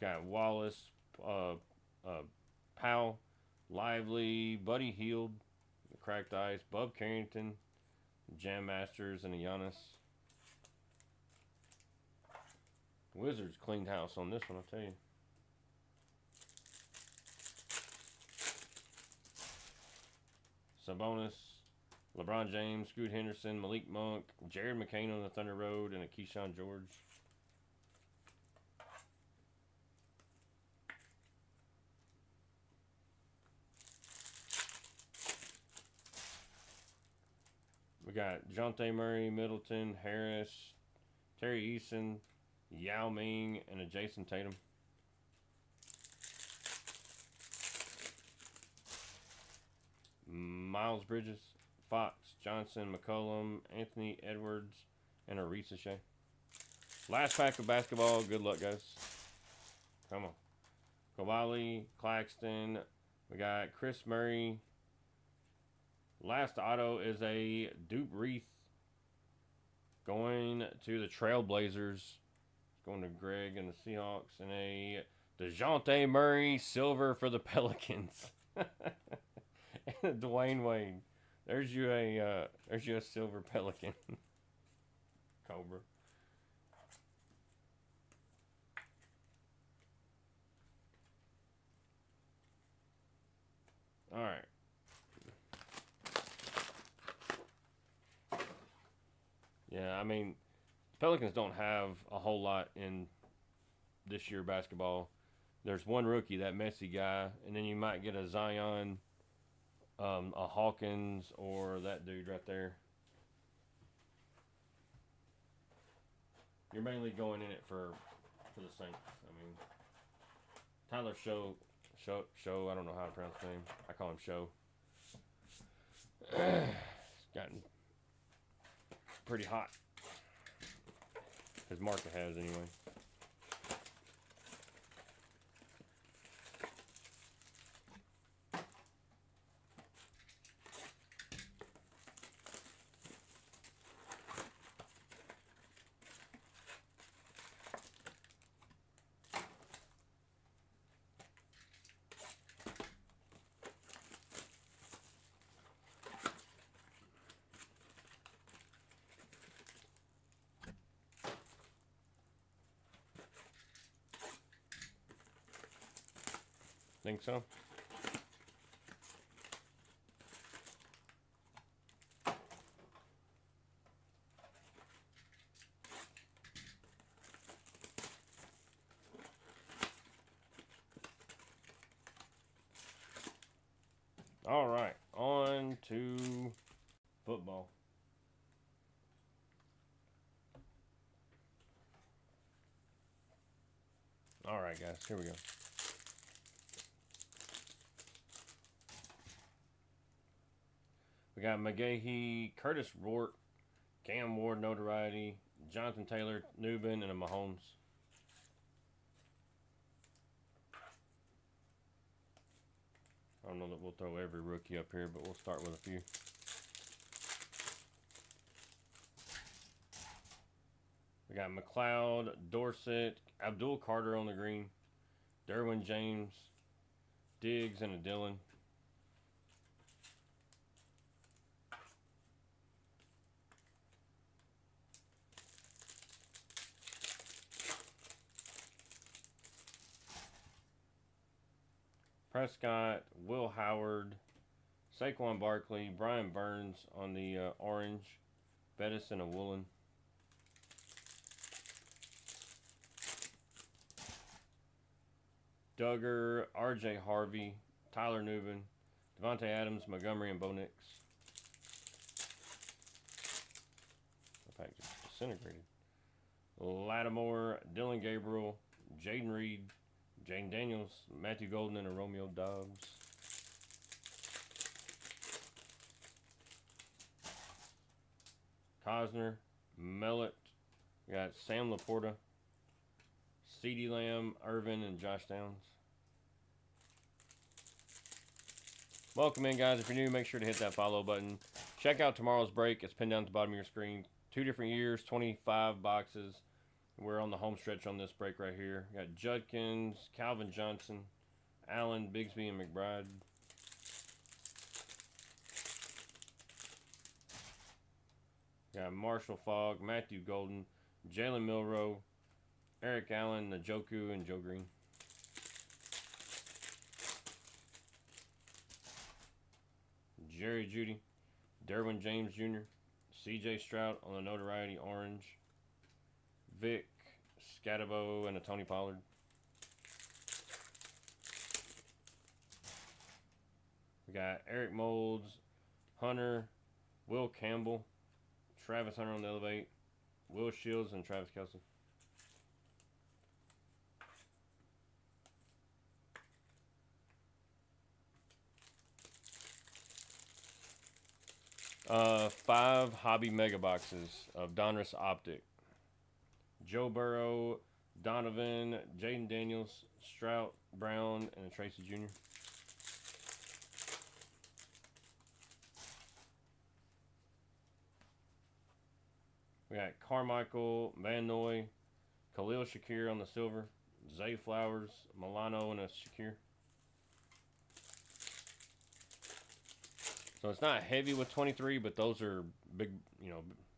Got Wallace, Powell, Lively, Buddy Hield, Cracked Ice, Bub Carrington, Jam Masters, and a Giannis. Wizards cleaned house on this one, I'll tell you. Sabonis, LeBron James, Scoot Henderson, Malik Monk, Jared McCain on the Thunder Road, and a Keyshawn George. We got Jonte Murray, Middleton, Harris, Terry Eason, Yao Ming, and a Jason Tatum. Miles Bridges, Fox, Johnson, McCollum, Anthony Edwards, and a Reese Shea. Last pack of basketball. Good luck, guys. Come on. Kawhi, Claxton. We got Chris Murray. Last auto is a Dupe Reith going to the Trailblazers. Going to Greg and the Seahawks. And a DeJounte Murray silver for the Pelicans. Dwayne Wade. There's you a silver Pelican. Cobra. All right. Yeah, I mean, the Pelicans don't have a whole lot in this year basketball. There's one rookie, that Messi guy, and then you might get a Zion, a Hawkins, or that dude right there. You're mainly going in it for the Saints. I mean, Tyler Show. I don't know how to pronounce his name. I call him Show. It's gotten pretty hot. His market has anyway. Think so? All right, on to football. All right, guys, here we go. We got McGahee, Curtis Rourke, Cam Ward, notoriety, Jonathan Taylor, Newbin, and a Mahomes. I don't know that we'll throw every rookie up here, but we'll start with a few. We got McLeod, Dorsett, Abdul Carter on the green, Derwin James, Diggs, and a Dillon. Prescott, Will Howard, Saquon Barkley, Brian Burns on the orange, Bettis and a Woolen. Duggar, R.J. Harvey, Tyler Newbin, Devontae Adams, Montgomery, and Bo Nix. The pack just disintegrated. Lattimore, Dylan Gabriel, Jaden Reed, Jane Daniels, Matthew Golden, and a Romeo Dobbs. Cosner, Mellett. We got Sam Laporta, CeeDee Lamb, Irvin, and Josh Downs. Welcome in, guys. If you're new, make sure to hit that follow button. Check out tomorrow's break. It's pinned down at the bottom of your screen. 2 different years, 25 boxes. We're on the home stretch on this break right here. We got Judkins, Calvin Johnson, Allen, Bigsby, and McBride. We got Marshall Fogg, Matthew Golden, Jalen Milroe, Eric Allen, Njoku, and Joe Green. Jerry Jeudy, Derwin James Jr., C.J. Stroud on the notoriety orange, Vic, Scatabo, and a Tony Pollard. We got Eric Moulds, Hunter, Will Campbell, Travis Hunter on the elevate, Will Shields, and Travis Kelce. Five hobby mega boxes of Donruss Optic. Joe Burrow, Donovan, Jaden Daniels, Strout, Brown, and Tracy Jr. We got Carmichael, Van Noy, Khalil Shakir on the silver, Zay Flowers, Milano, and a Shakir. So it's not heavy with 23, but those are big,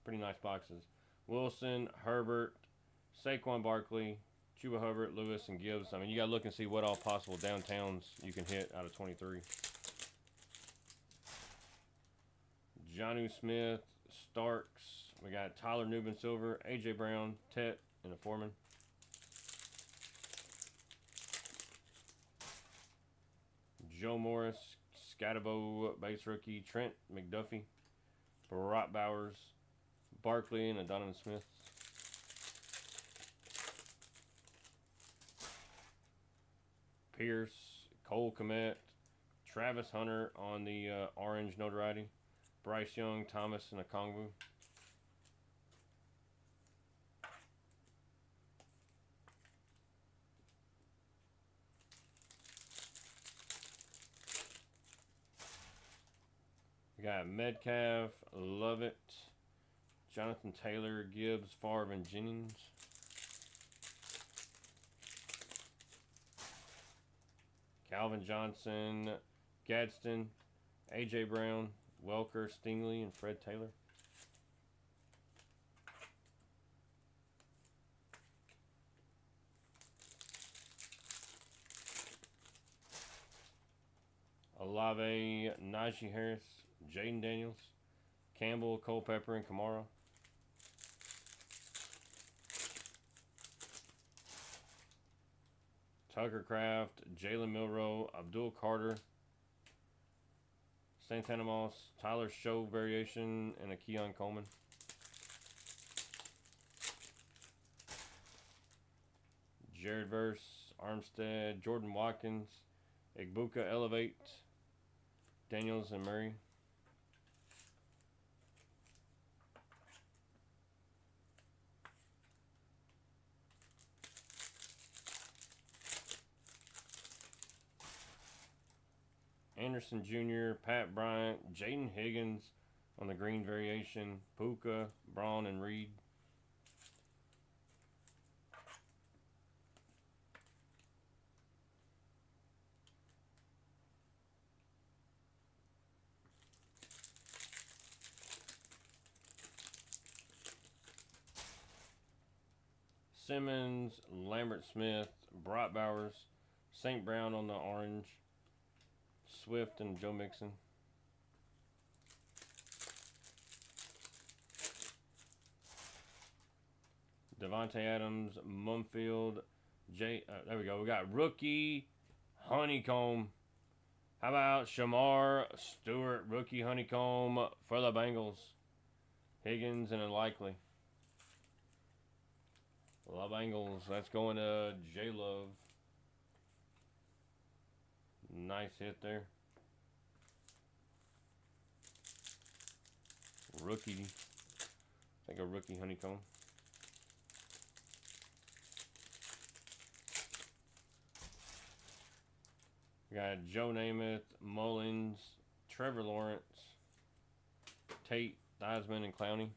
pretty nice boxes. Wilson, Herbert, Saquon Barkley, Chuba Hubbard, Lewis, and Gibbs. I mean, you got to look and see what all possible downtowns you can hit out of 23. Jonnu Smith, Starks. We got Tyler Newbin Silver, A.J. Brown, Tet, and a Foreman. Joe Morris, Scatabo base rookie, Trent McDuffie, Barack Bowers, Barkley, and a Donovan Smith. Pierce, Cole Kmet, Travis Hunter on the orange notoriety, Bryce Young, Thomas, and a Kongwu. We got Metcalf, Lovett, Jonathan Taylor, Gibbs, Favre, and Jennings. Calvin Johnson, Gadsden, A.J. Brown, Welker, Stingley, and Fred Taylor. Olave, Najee Harris, Jaden Daniels, Campbell, Culpepper, and Kamara. Tucker Craft, Jalen Milroe, Abdul Carter, Santana Moss, Tyler Show variation, and a Keon Coleman. Jared Verse, Armstead, Jordan Watkins, Igbuka Elevate, Daniels and Murray. Anderson Jr., Pat Bryant, Jaden Higgins on the green variation, Puka, Braun, and Reed. Simmons, Lambert Smith, Brock Bowers, St. Brown on the orange, Swift, and Joe Mixon. Devontae Adams, Mumfield, there we go. We got rookie Honeycomb. How about Shamar Stewart, rookie Honeycomb for the Bengals. Higgins and Unlikely. The Bengals. That's going to J-Love. Nice hit there. Rookie. I think a rookie Honeycomb. We got Joe Namath, Mullins, Trevor Lawrence, Tate, Theismann, and Clowney.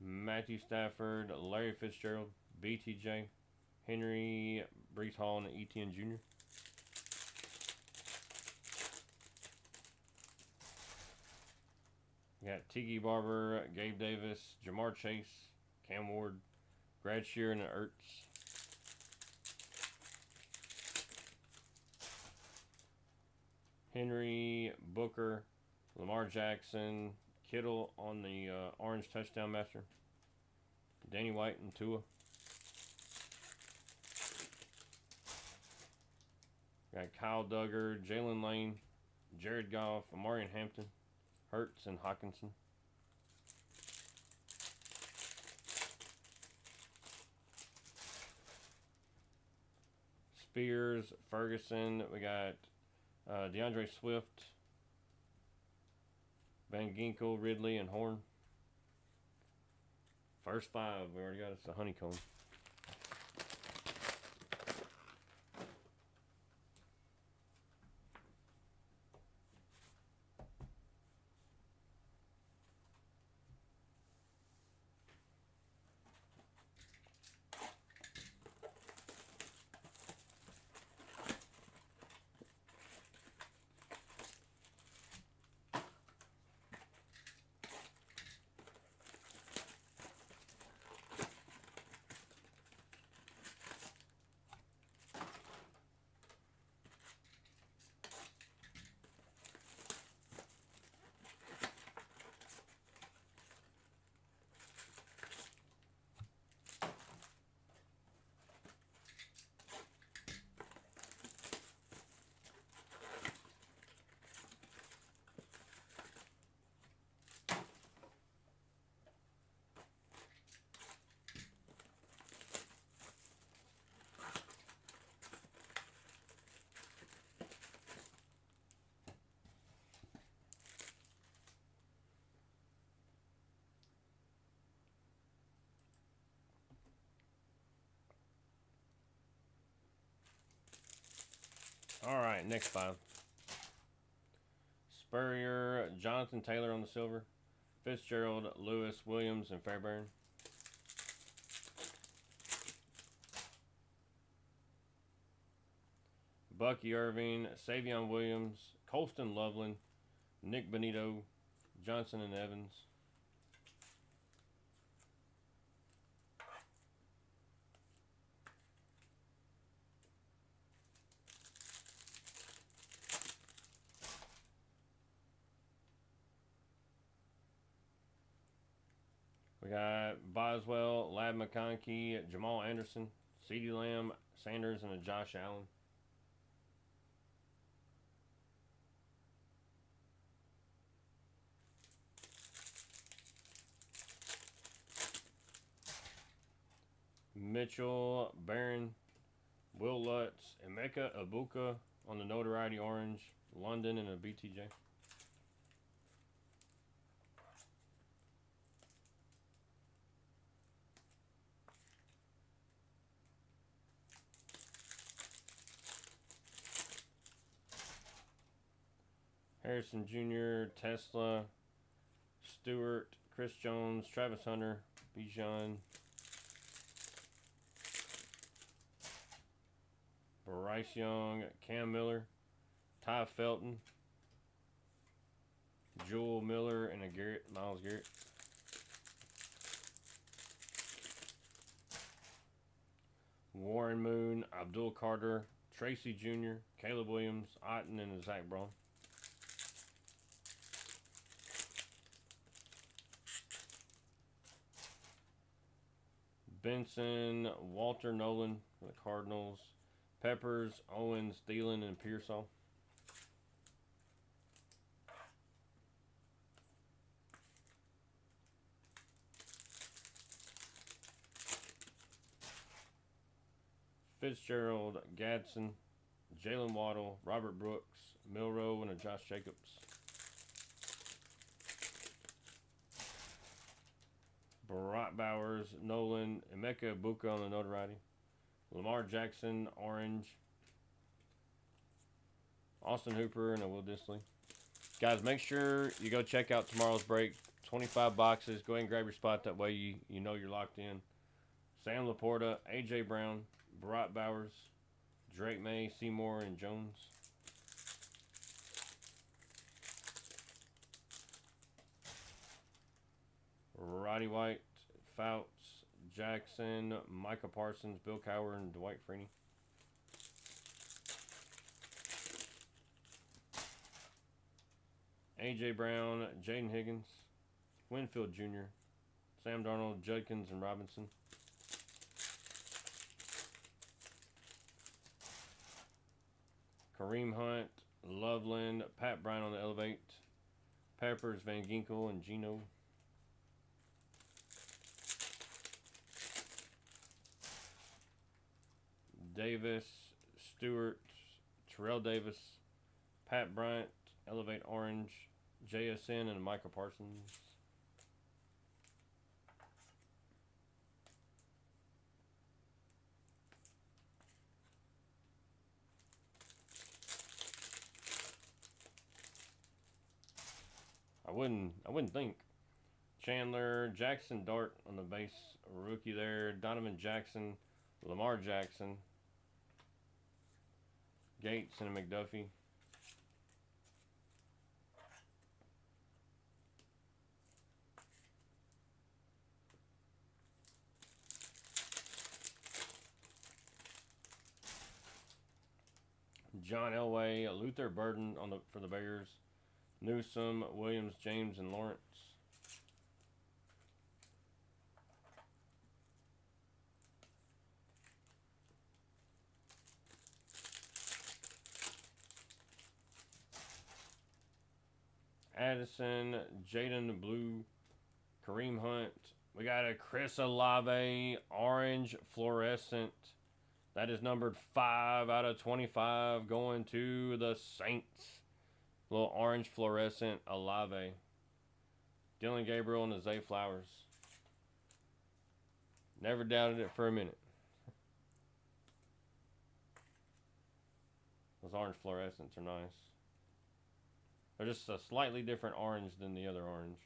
Matthew Stafford, Larry Fitzgerald, BTJ, Henry, Brees Hall, and Etienne Jr. We got Tiki Barber, Gabe Davis, Jamar Chase, Cam Ward, Brad Sheeran, and Ertz. Henry, Booker, Lamar Jackson, Kittle on the orange touchdown master. Danny White and Tua. Got Kyle Duggar, Jalen Lane, Jared Goff, Amarian Hampton, Hurts, and Hawkinson. Spears, Ferguson. We got DeAndre Swift, Van Ginkel, Ridley, and Horn. First five. We already got us a Honeycomb. All right, next five. Spurrier, Jonathan Taylor on the silver, Fitzgerald, Lewis, Williams, and Fairbairn. Bucky Irving, Savion Williams, Colston Loveland, Nick Benito, Johnson and Evans. We got Boswell, Lab McConkey, Jamal Anderson, CeeDee Lamb, Sanders, and a Josh Allen. Mitchell, Barron, Will Lutz, Emeka Ibuka on the notoriety orange, London, and a BTJ. Harrison Jr., Tesla, Stewart, Chris Jones, Travis Hunter, Bijan, Bryce Young, Cam Miller, Ty Felton, Joel Miller, and a Miles Garrett. Warren Moon, Abdul Carter, Tracy Jr., Caleb Williams, Otten, and Zach Braun. Benson, Walter Nolan for the Cardinals, Peppers, Owens, Thielen, and Pearsall. Fitzgerald, Gadsden, Jalen Waddle, Robert Brooks, Milroe, and a Josh Jacobs. Brock Bowers, Nolan, Emeka Ibuka on the notoriety. Lamar Jackson, orange. Austin Hooper, and a Will Disley. Guys, make sure you go check out tomorrow's break. 25 boxes. Go ahead and grab your spot. That way you know you're locked in. Sam Laporta, A.J. Brown, Brock Bowers, Drake May, Seymour, and Jones. Roddy White, Fouts, Jackson, Micah Parsons, Bill Cowher, and Dwight Freeney. A.J. Brown, Jaden Higgins, Winfield Jr., Sam Darnold, Judkins, and Robinson. Kareem Hunt, Loveland, Pat Bryant on the Elevate, Peppers, Van Ginkel, and Gino. Davis, Stewart, Terrell Davis, Pat Bryant, Elevate Orange, JSN, and Micah Parsons. I wouldn't think. Chandler, Jackson Dart on the base rookie there. Donovan Jackson, Lamar Jackson, Gates, and a McDuffie. John Elway, Luther Burden for the Bears. Newsome, Williams, James, and Lawrence. Addison, Jaden Blue, Kareem Hunt. We got a Chris Olave orange fluorescent. That is numbered 5 out of 25 going to the Saints. Little orange fluorescent Olave. Dylan Gabriel and the Zay Flowers. Never doubted it for a minute. Those orange fluorescents are nice. They're just a slightly different orange than the other orange.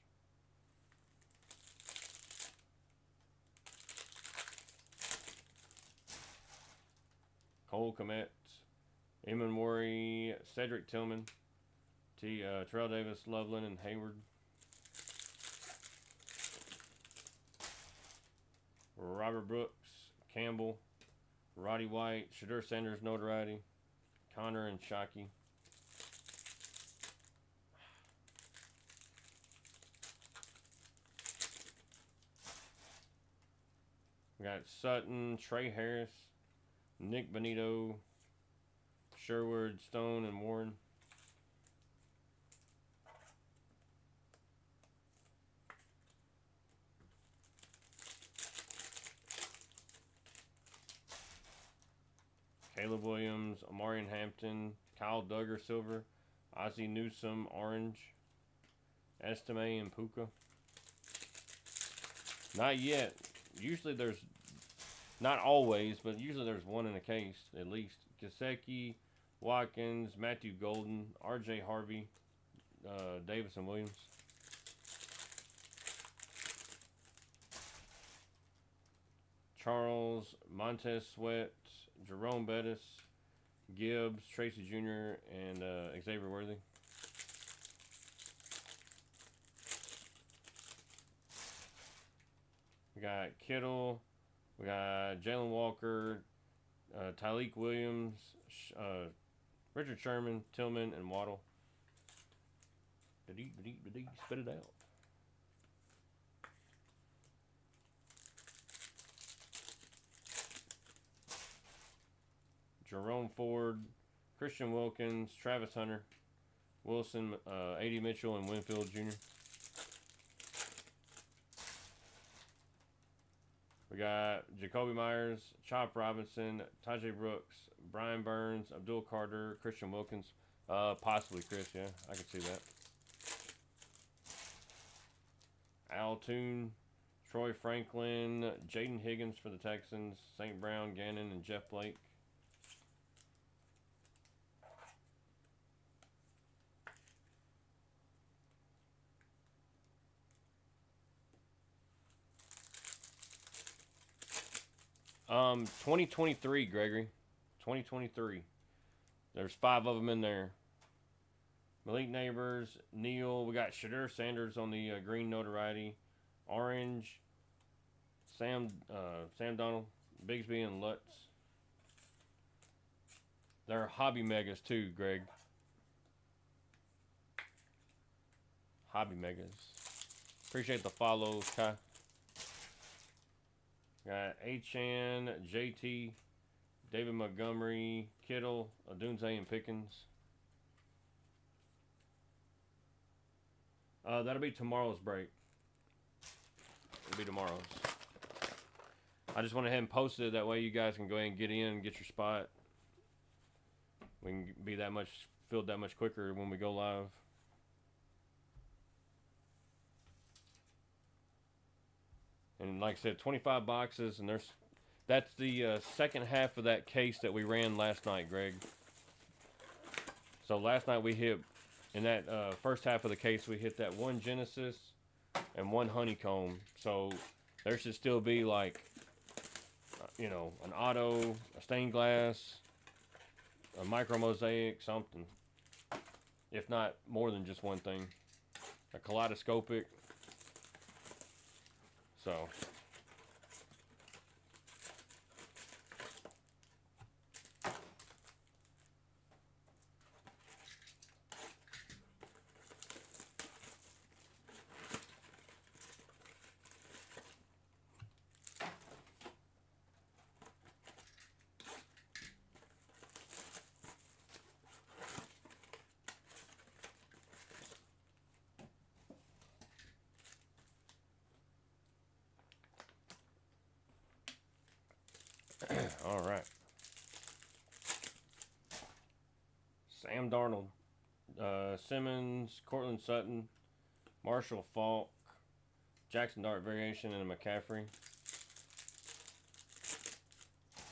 Cole Kmet, Eamon Worry, Cedric Tillman, Terrell Davis, Loveland, and Hayward. Robert Brooks, Campbell, Roddy White, Shadur Sanders, notoriety, Connor, and Shockey. We got Sutton, Trey Harris, Nick Benito, Sherwood, Stone, and Warren. Caleb Williams, Amarian Hampton, Kyle Duggar, silver, Ozzie Newsome, orange, Estime, and Puka. Not yet. Usually there's, not always, but usually there's one in a case at least. Gesicki, Watkins, Matthew Golden, R.J. Harvey, Davis, and Williams. Charles, Montez Sweat, Jerome Bettis, Gibbs, Tracy Jr., and Xavier Worthy. We got Kittle. We got Jalen Walker, Tyleek Williams, Richard Sherman, Tillman, and Waddle. Spit it out. Jerome Ford, Christian Wilkins, Travis Hunter, Wilson, A.D. Mitchell, and Winfield Jr. We got Jacoby Myers, Chop Robinson, Tajay Brooks, Brian Burns, Abdul Carter, Christian Wilkins. Possibly Chris, yeah. I can see that. Al Toon, Troy Franklin, Jaden Higgins for the Texans, St. Brown, Gannon, and Jeff Blake. Um, 2023, Gregory. 2023. There's 5 of them in there. Malik Neighbors, Neal. We got Shadur Sanders on the green notoriety. Orange. Sam Donald, Bigsby, and Lutz. They're hobby megas too, Greg. Hobby megas. Appreciate the follows, Kai. Got Achan, JT, David Montgomery, Kittle, Adunze, and Pickens. That'll be tomorrow's break. It'll be tomorrow's. I just went ahead and posted it. That way you guys can go ahead and get in and get your spot. We can be that much filled that much quicker when we go live. And like I said, 25 boxes, and that's the second half of that case that we ran last night, Greg. So last night we hit, in that first half of the case, we hit that 1 Genesis and 1 Honeycomb. So there should still be like, you know, an auto, a stained glass, a micro mosaic, something. If not more than just one thing. A kaleidoscopic. So. All right. Sam Darnold, Simmons, Cortland Sutton, Marshall Falk, Jackson Dart variation, and a McCaffrey.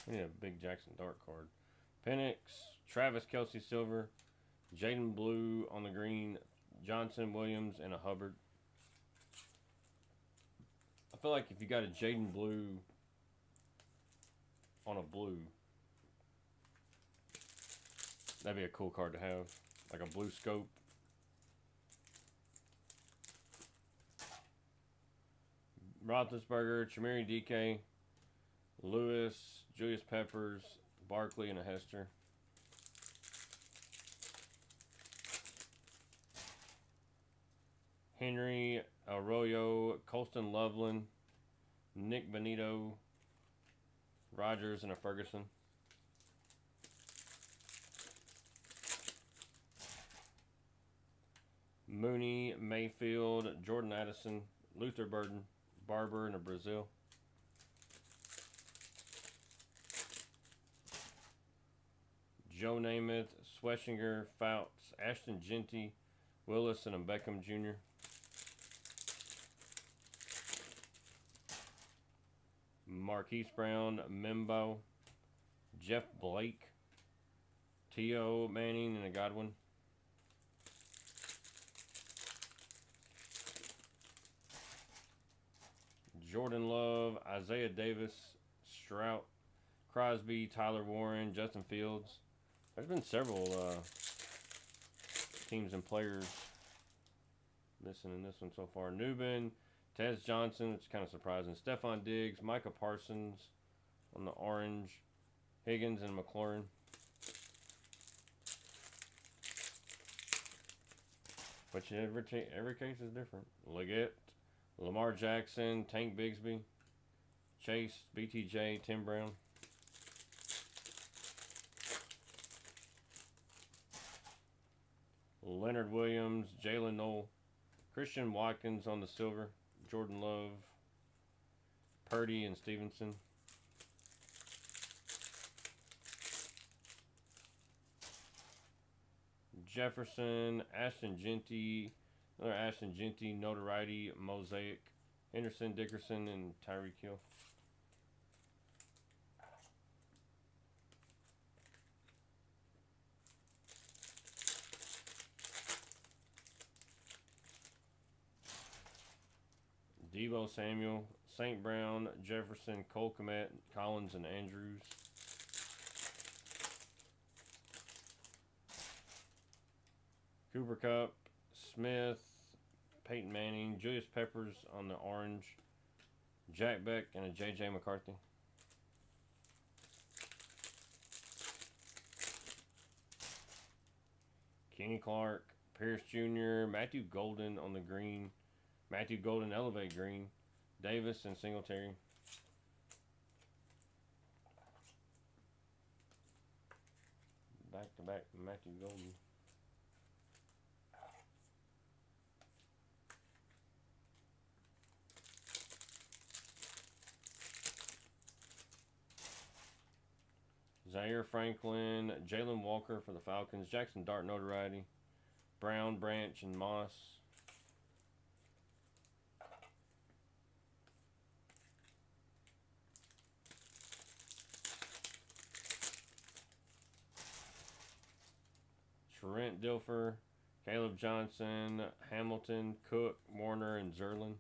We need a big Jackson Dart card. Penix, Travis Kelce silver, Jaden Blue on the green, Johnson Williams, and a Hubbard. I feel like if you got a Jaden Blue on a blue, that'd be a cool card to have. Like a blue scope. Roethlisberger, Chamiri DK, Lewis, Julius Peppers, Barkley, and a Hester. Henry, Arroyo, Colston Loveland, Nick Benito, Rogers and a Ferguson. Mooney, Mayfield, Jordan Addison, Luther Burden, Barber and a Brazil. Joe Namath, Sweshinger, Fouts, Ashton Genty, Willis and a Beckham Jr. Marquise Brown, Mimbo, Jeff Blake, T.O. Manning and a Godwin. Jordan Love, Isaiah Davis, Strout, Crosby, Tyler Warren, Justin Fields. There's been several teams and players missing in this one so far. Newbin, Tez Johnson, which is kind of surprising. Stephon Diggs, Micah Parsons on the orange. Higgins and McLaurin. Which every case is different. Leggett, Lamar Jackson, Tank Bigsby, Chase, BTJ, Tim Brown. Leonard Williams, Jalen Noel, Christian Watkins on the silver, Jordan Love, Purdy and Stevenson. Jefferson, Ashton Genty, another Ashton Genty, Notoriety, Mosaic, Henderson, Dickerson, and Tyreek Hill. Deebo Samuel, St. Brown, Jefferson, Cole Kmet, Collins, and Andrews. Cooper Kupp, Smith, Peyton Manning, Julius Peppers on the orange, Jack Beck, and a J.J. McCarthy. Kenny Clark, Pierce Jr., Matthew Golden on the green, Matthew Golden Elevate green, Davis and Singletary. Back to back Matthew Golden. Zaire Franklin, Jalen Walker for the Falcons, Jackson Dart Notoriety, Brown, Branch, and Moss. Trent Dilfer, Caleb Johnson, Hamilton, Cook, Warner, and Zerlin.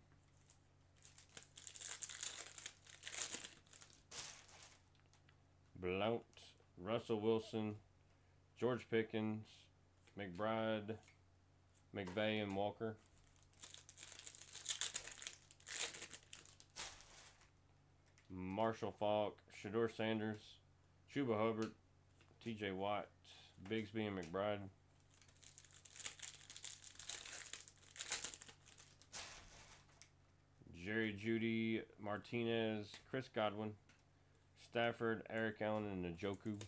Blount, Russell Wilson, George Pickens, McBride, McVay, and Walker. Marshall Faulk, Shador Sanders, Chuba Hubbard, TJ Watt, Bigsby, and McBride. Jerry Jeudy, Martinez, Chris Godwin, Stafford, Eric Allen, and Njoku.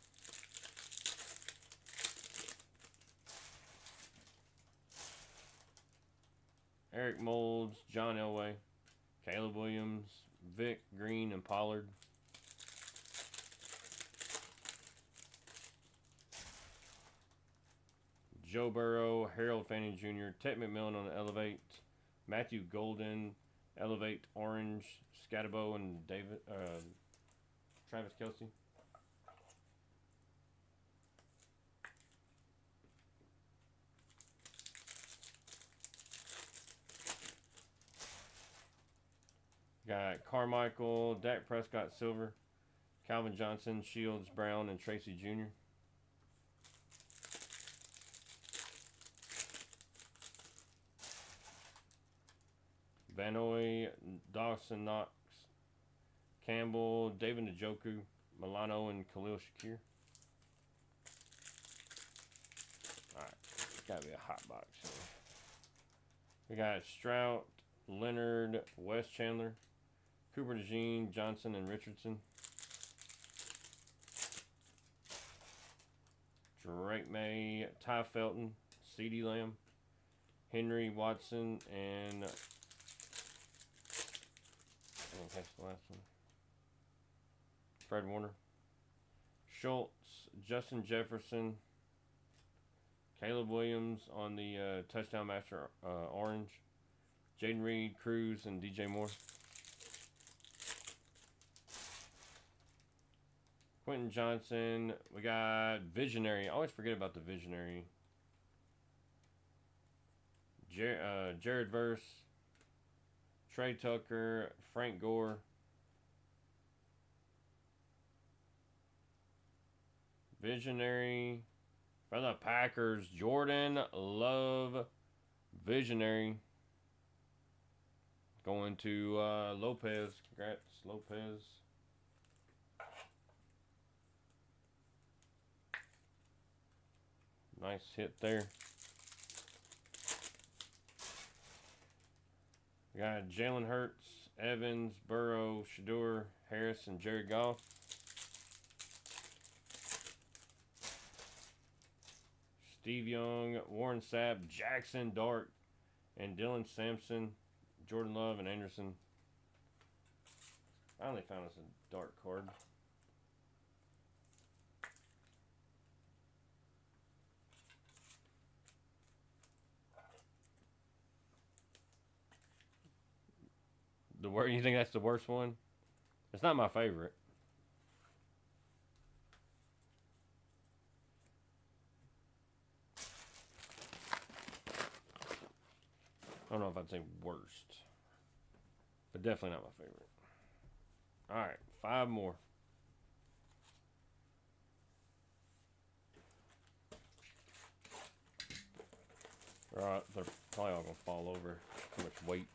Eric Moulds, John Elway, Caleb Williams, Vic Green, and Pollard. Joe Burrow, Harold Fanning Jr., Ted McMillan on the Elevate, Matthew Golden, Elevate Orange, Scatabo, and Travis Kelce. Got Carmichael, Dak Prescott Silver, Calvin Johnson, Shields Brown, and Tracy Jr. Vanoy, Dawson Knox, Campbell, David Njoku, Milano, and Khalil Shakir. Alright, it's gotta be a hot box here. We got Strout, Leonard, Wes Chandler, Cooper DeJean, Johnson, and Richardson. Drake May, Ty Felton, CeeDee Lamb, Henry Watson, and I didn't catch the last one. Fred Warner, Schultz, Justin Jefferson, Caleb Williams on the touchdown master orange, Jaden Reed, Cruz, and DJ Moore. Quentin Johnson. We got Visionary. I always forget about the Visionary. Jared Verse, Trey Tucker, Frank Gore, Visionary for the Packers, Jordan Love, Visionary. Going to Lopez. Congrats, Lopez. Nice hit there. We got Jalen Hurts, Evans, Burrow, Shador, Harris, and Jared Goff. Steve Young, Warren Sapp, Jackson Dart, and Dylan Sampson, Jordan Love, and Anderson. Finally found us a Dart card. You think that's the worst one? It's not my favorite. I don't know if I'd say worst, but definitely not my favorite. All right, 5 more. All right, they're probably all gonna fall over. Too much weight.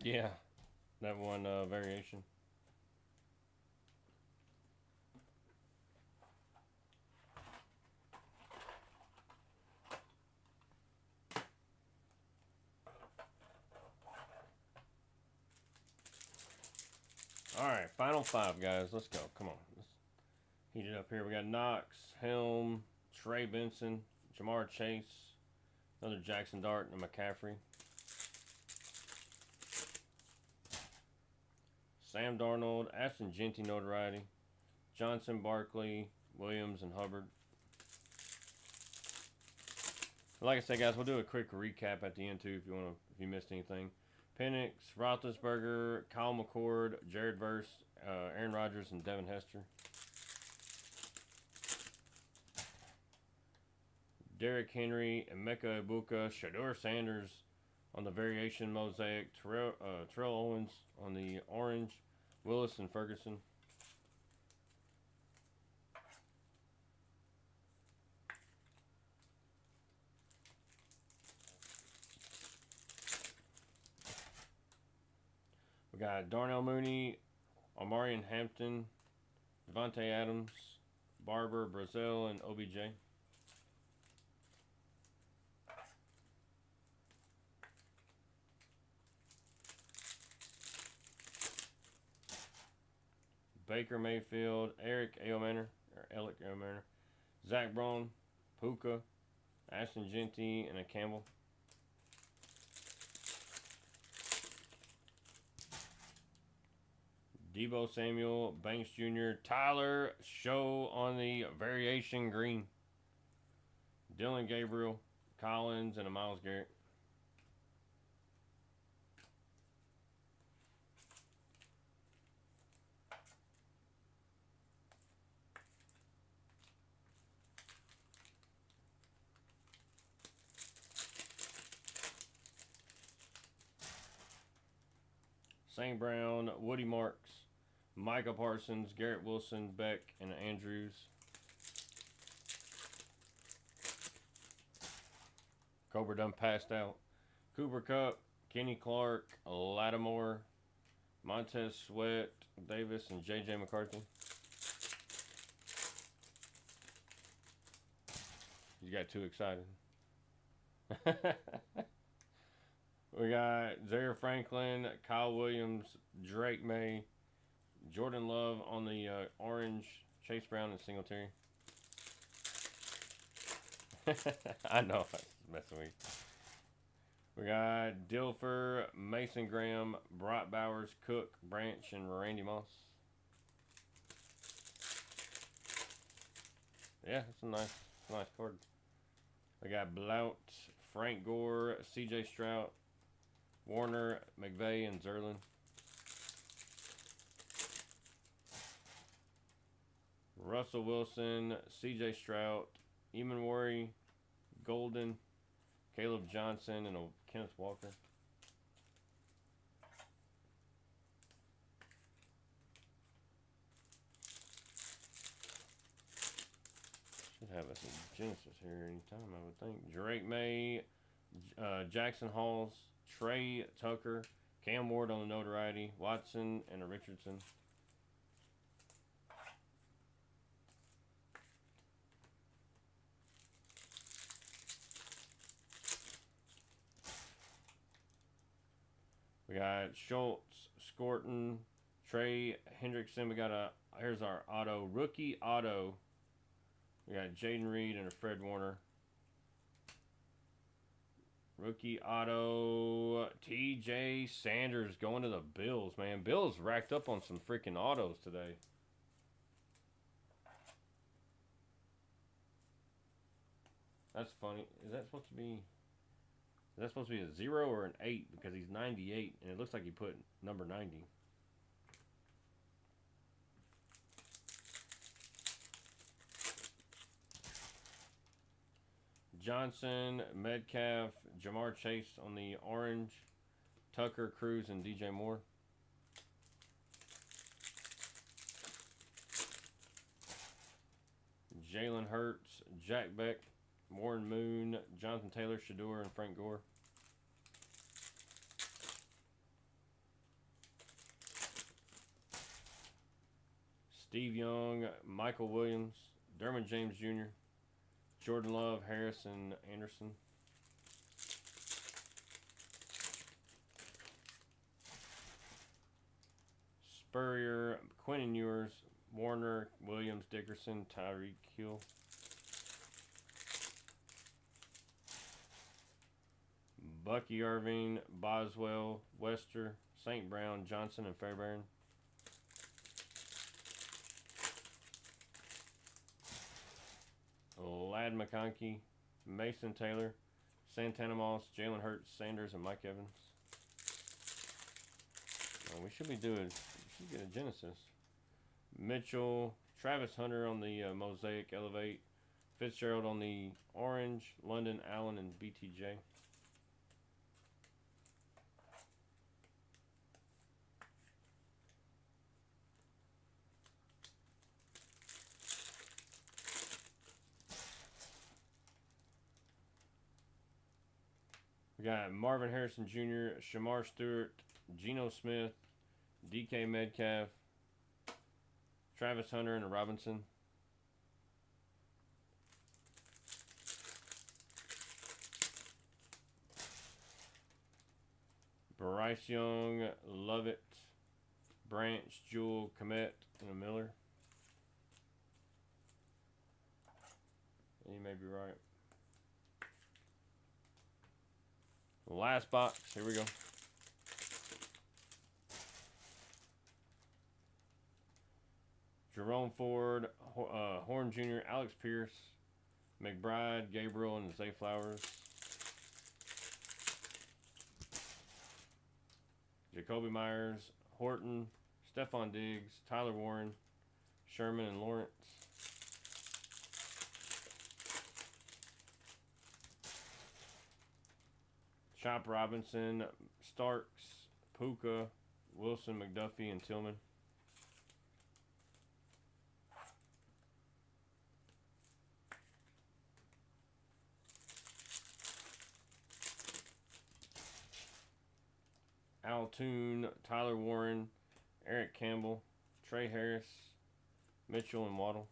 Yeah, that one variation. All right, final 5, guys. Let's go. Come on. Let's heat it up here. We got Knox, Helm, Trey Benson, Jamar Chase, another Jackson Dart, and McCaffrey. Sam Darnold, Ashton Genty notoriety, Johnson, Barkley, Williams, and Hubbard. Like I said, guys, we'll do a quick recap at the end too if you missed anything. Penix, Roethlisberger, Kyle McCord, Jared Verse, Aaron Rodgers, and Devin Hester. Derrick Henry, Emeka Ibuka, Shador Sanders on the variation mosaic, Terrell Owens on the orange, Willis and Ferguson. We got Darnell Mooney, Omarion Hampton, Devontae Adams, Barber, Brazil, and OBJ. Baker Mayfield, Eric Edelman, Zach Braun, Puka, Ashton Genty, and a Campbell. Debo Samuel, Banks Jr., Tyler Show on the variation green. Dylan Gabriel, Collins, and a Myles Garrett. St. Brown, Woody Marks, Micah Parsons, Garrett Wilson, Beck, and Andrews. Cobra done passed out. Cooper Cup, Kenny Clark, Lattimore, Montez Sweat, Davis, and J.J. McCarthy. You got too excited. We got Zaire Franklin, Kyle Williams, Drake May, Jordan Love on the orange, Chase Brown, and Singletary. I know, I'm messing with you. We got Dilfer, Mason Graham, Brock Bowers, Cook, Branch, and Randy Moss. Yeah, it's a nice card. We got Blount, Frank Gore, C.J. Stroud, Warner, McVay, and Zerlin. Russell Wilson, C.J. Stroud, Eamon Golden, Caleb Johnson, and Kenneth Walker. Should have us a Genesis here anytime, I would think. Drake May, Jackson Halls, Trey Tucker, Cam Ward on the notoriety, Watson, and a Richardson. We got Schultz, Scorton, Trey Hendrickson. We got here's our auto, rookie auto. We got Jaden Reed and a Fred Warner. Rookie auto, TJ Sanders going to the Bills, man. Bills racked up on some freaking autos today. That's funny. Is that supposed to be a 0 or an 8? Because he's 98, and it looks like he put number 90. Johnson, Metcalf, Jamar Chase on the orange, Tucker, Cruz, and DJ Moore. Jalen Hurts, Jack Beck, Warren Moon, Jonathan Taylor, Shador, and Frank Gore. Steve Young, Michael Williams, Derwin James Jr., Jordan Love, Harris, and Anderson. Spurrier, Quentin Ewers, Warner, Williams, Dickerson, Tyreek Hill. Bucky Irving, Boswell, Wester, St. Brown, Johnson, and Fairbairn. Lad McConkey, Mason Taylor, Santana Moss, Jalen Hurts, Sanders, and Mike Evans. We should be doing, we should get a Genesis. Mitchell, Travis Hunter on the Mosaic Elevate, Fitzgerald on the orange, London, Allen, and BTJ. We got Marvin Harrison Jr., Shamar Stewart, Geno Smith, DK Metcalf, Travis Hunter, and a Robinson. Bryce Young, Lovett, Branch, Jewell, Komet, and a Miller. You may be right. Last box. Here we go. Jerome Ford, Horn Jr., Alex Pierce, McBride, Gabriel, and Zay Flowers. Jacoby Myers, Horton, Stephon Diggs, Tyler Warren, Sherman, and Lawrence. Chop Robinson, Starks, Puka, Wilson, McDuffie, and Tillman. Al Toon, Tyler Warren, Eric Campbell, Trey Harris, Mitchell, and Waddle.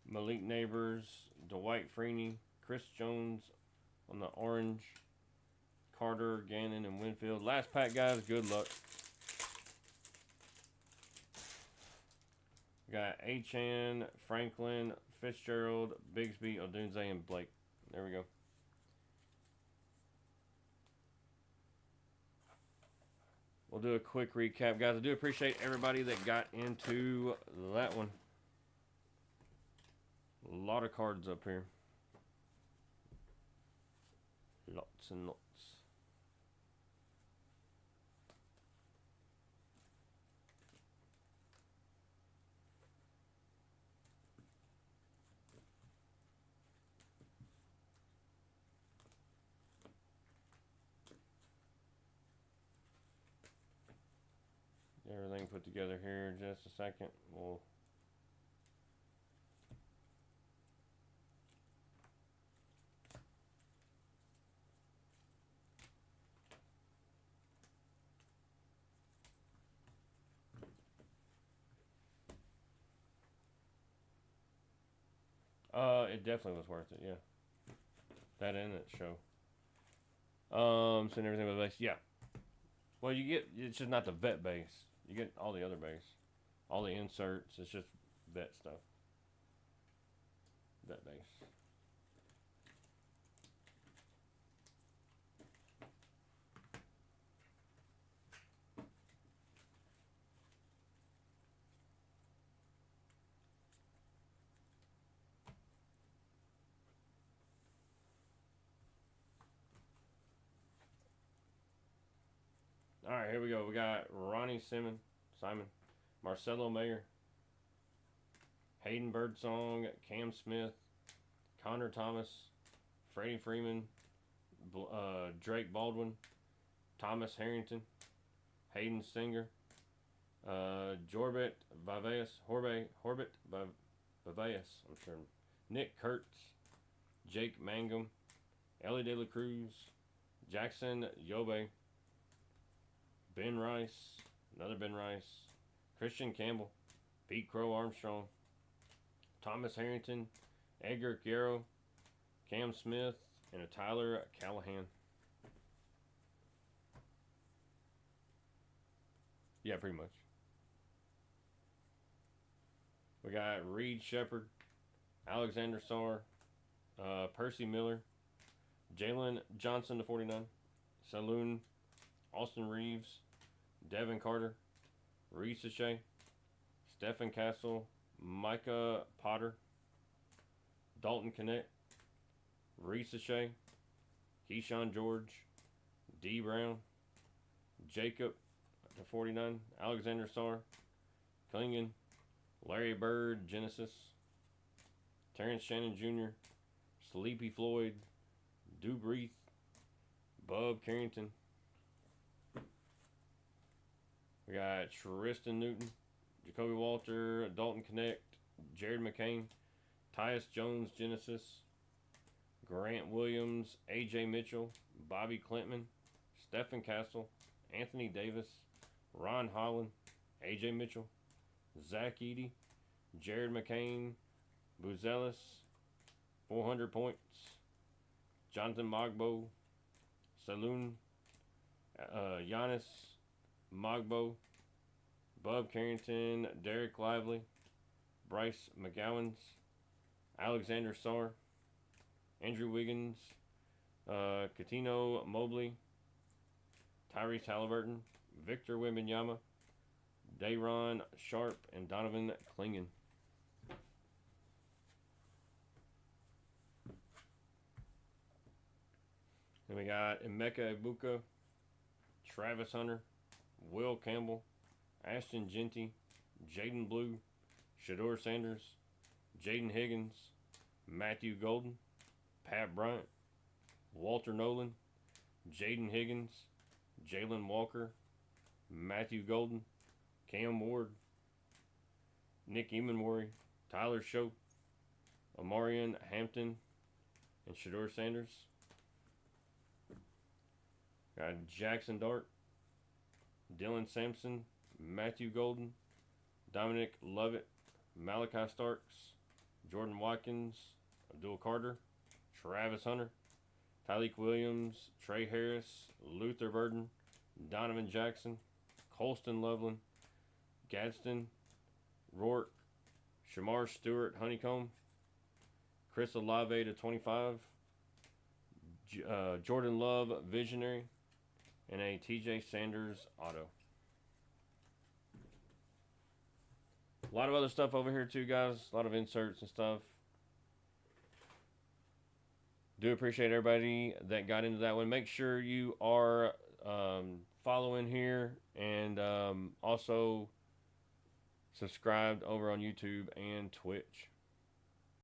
Malik Neighbors, Dwight Freeney, Chris Jones on the orange, Carter, Gannon, and Winfield. Last pack, guys. Good luck. We got Achan, Franklin, Fitzgerald, Bigsby, Odunze, and Blake. There we go. We'll do a quick recap, guys. I do appreciate everybody that got into that one. A lot of cards up here. Lots and lots. Everything put together here in just a second. We'll it definitely was worth it, yeah. That and that show. Send everything with the base. Yeah. Well, you get, it's just not the vet base. You get all the other base. All the inserts. It's just vet stuff. Vet base. All right, here we go. We got Ronnie Simon, Marcelo Mayer, Hayden Birdsong, Cam Smith, Connor Thomas, Freddie Freeman, Drake Baldwin, Thomas Harrington, Hayden Singer, Jorbit Viveas, Horbit Viveas, I'm sure, Nick Kurtz, Jake Mangum, Ellie De La Cruz, Jackson Yobe, Ben Rice, another Ben Rice, Christian Campbell, Pete Crow Armstrong, Thomas Harrington, Edgar Guerrero, Cam Smith, and a Tyler Callahan. Yeah, pretty much. We got Reed Shepard, Alexander Sarr, Percy Miller, Jalen Johnson to 49, Saloon, Austin Reeves, Devin Carter, Reese Shea, Stephen Castle, Micah Potter, Dalton Connect, Reese Shea, Keyshawn George, D. Brown, Jacob to 49, Alexander Sarr, Klingon, Larry Bird, Genesis, Terrence Shannon Jr., Sleepy Floyd, Dubreath, Bub Carrington. We got Tristan Newton, Jacoby Walter, Dalton Connect, Jared McCain, Tyus Jones, Genesis, Grant Williams, AJ Mitchell, Bobby Clintman, Stephen Castle, Anthony Davis, Ron Holland, AJ Mitchell, Zach Eady, Jared McCain, Buzelis, 400 points, Jonathan Mogbo, Saloon, Giannis, Mogbo, Bub Carrington, Derek Lively, Bryce McGowans, Alexander Sarr, Andrew Wiggins, Katino Mobley, Tyrese Halliburton, Victor Wembanyama, Dayron Sharp, and Donovan Klingon. Then we got Emeka Ibuka, Travis Hunter, Will Campbell, Ashton Genty, Jaden Blue, Shador Sanders, Jaden Higgins, Matthew Golden, Pat Bryant, Walter Nolan, Jaden Higgins, Jalen Walker, Matthew Golden, Cam Ward, Nick Emanworry, Tyler Shope, Amarian Hampton, and Shador Sanders. Got Jackson Dart, Dylan Sampson, Matthew Golden, Dominic Lovett, Malachi Starks, Jordan Watkins, Abdul Carter, Travis Hunter, Tyleek Williams, Trey Harris, Luther Burden, Donovan Jackson, Colston Loveland, Gadsden, Rourke, Shamar Stewart Honeycomb, Chris Olave to 25, Jordan Love Visionary, and a TJ Sanders auto. A lot of other stuff over here too, guys. A lot of inserts and stuff. Do appreciate everybody that got into that one. Make sure you are following here and also subscribed over on YouTube and Twitch.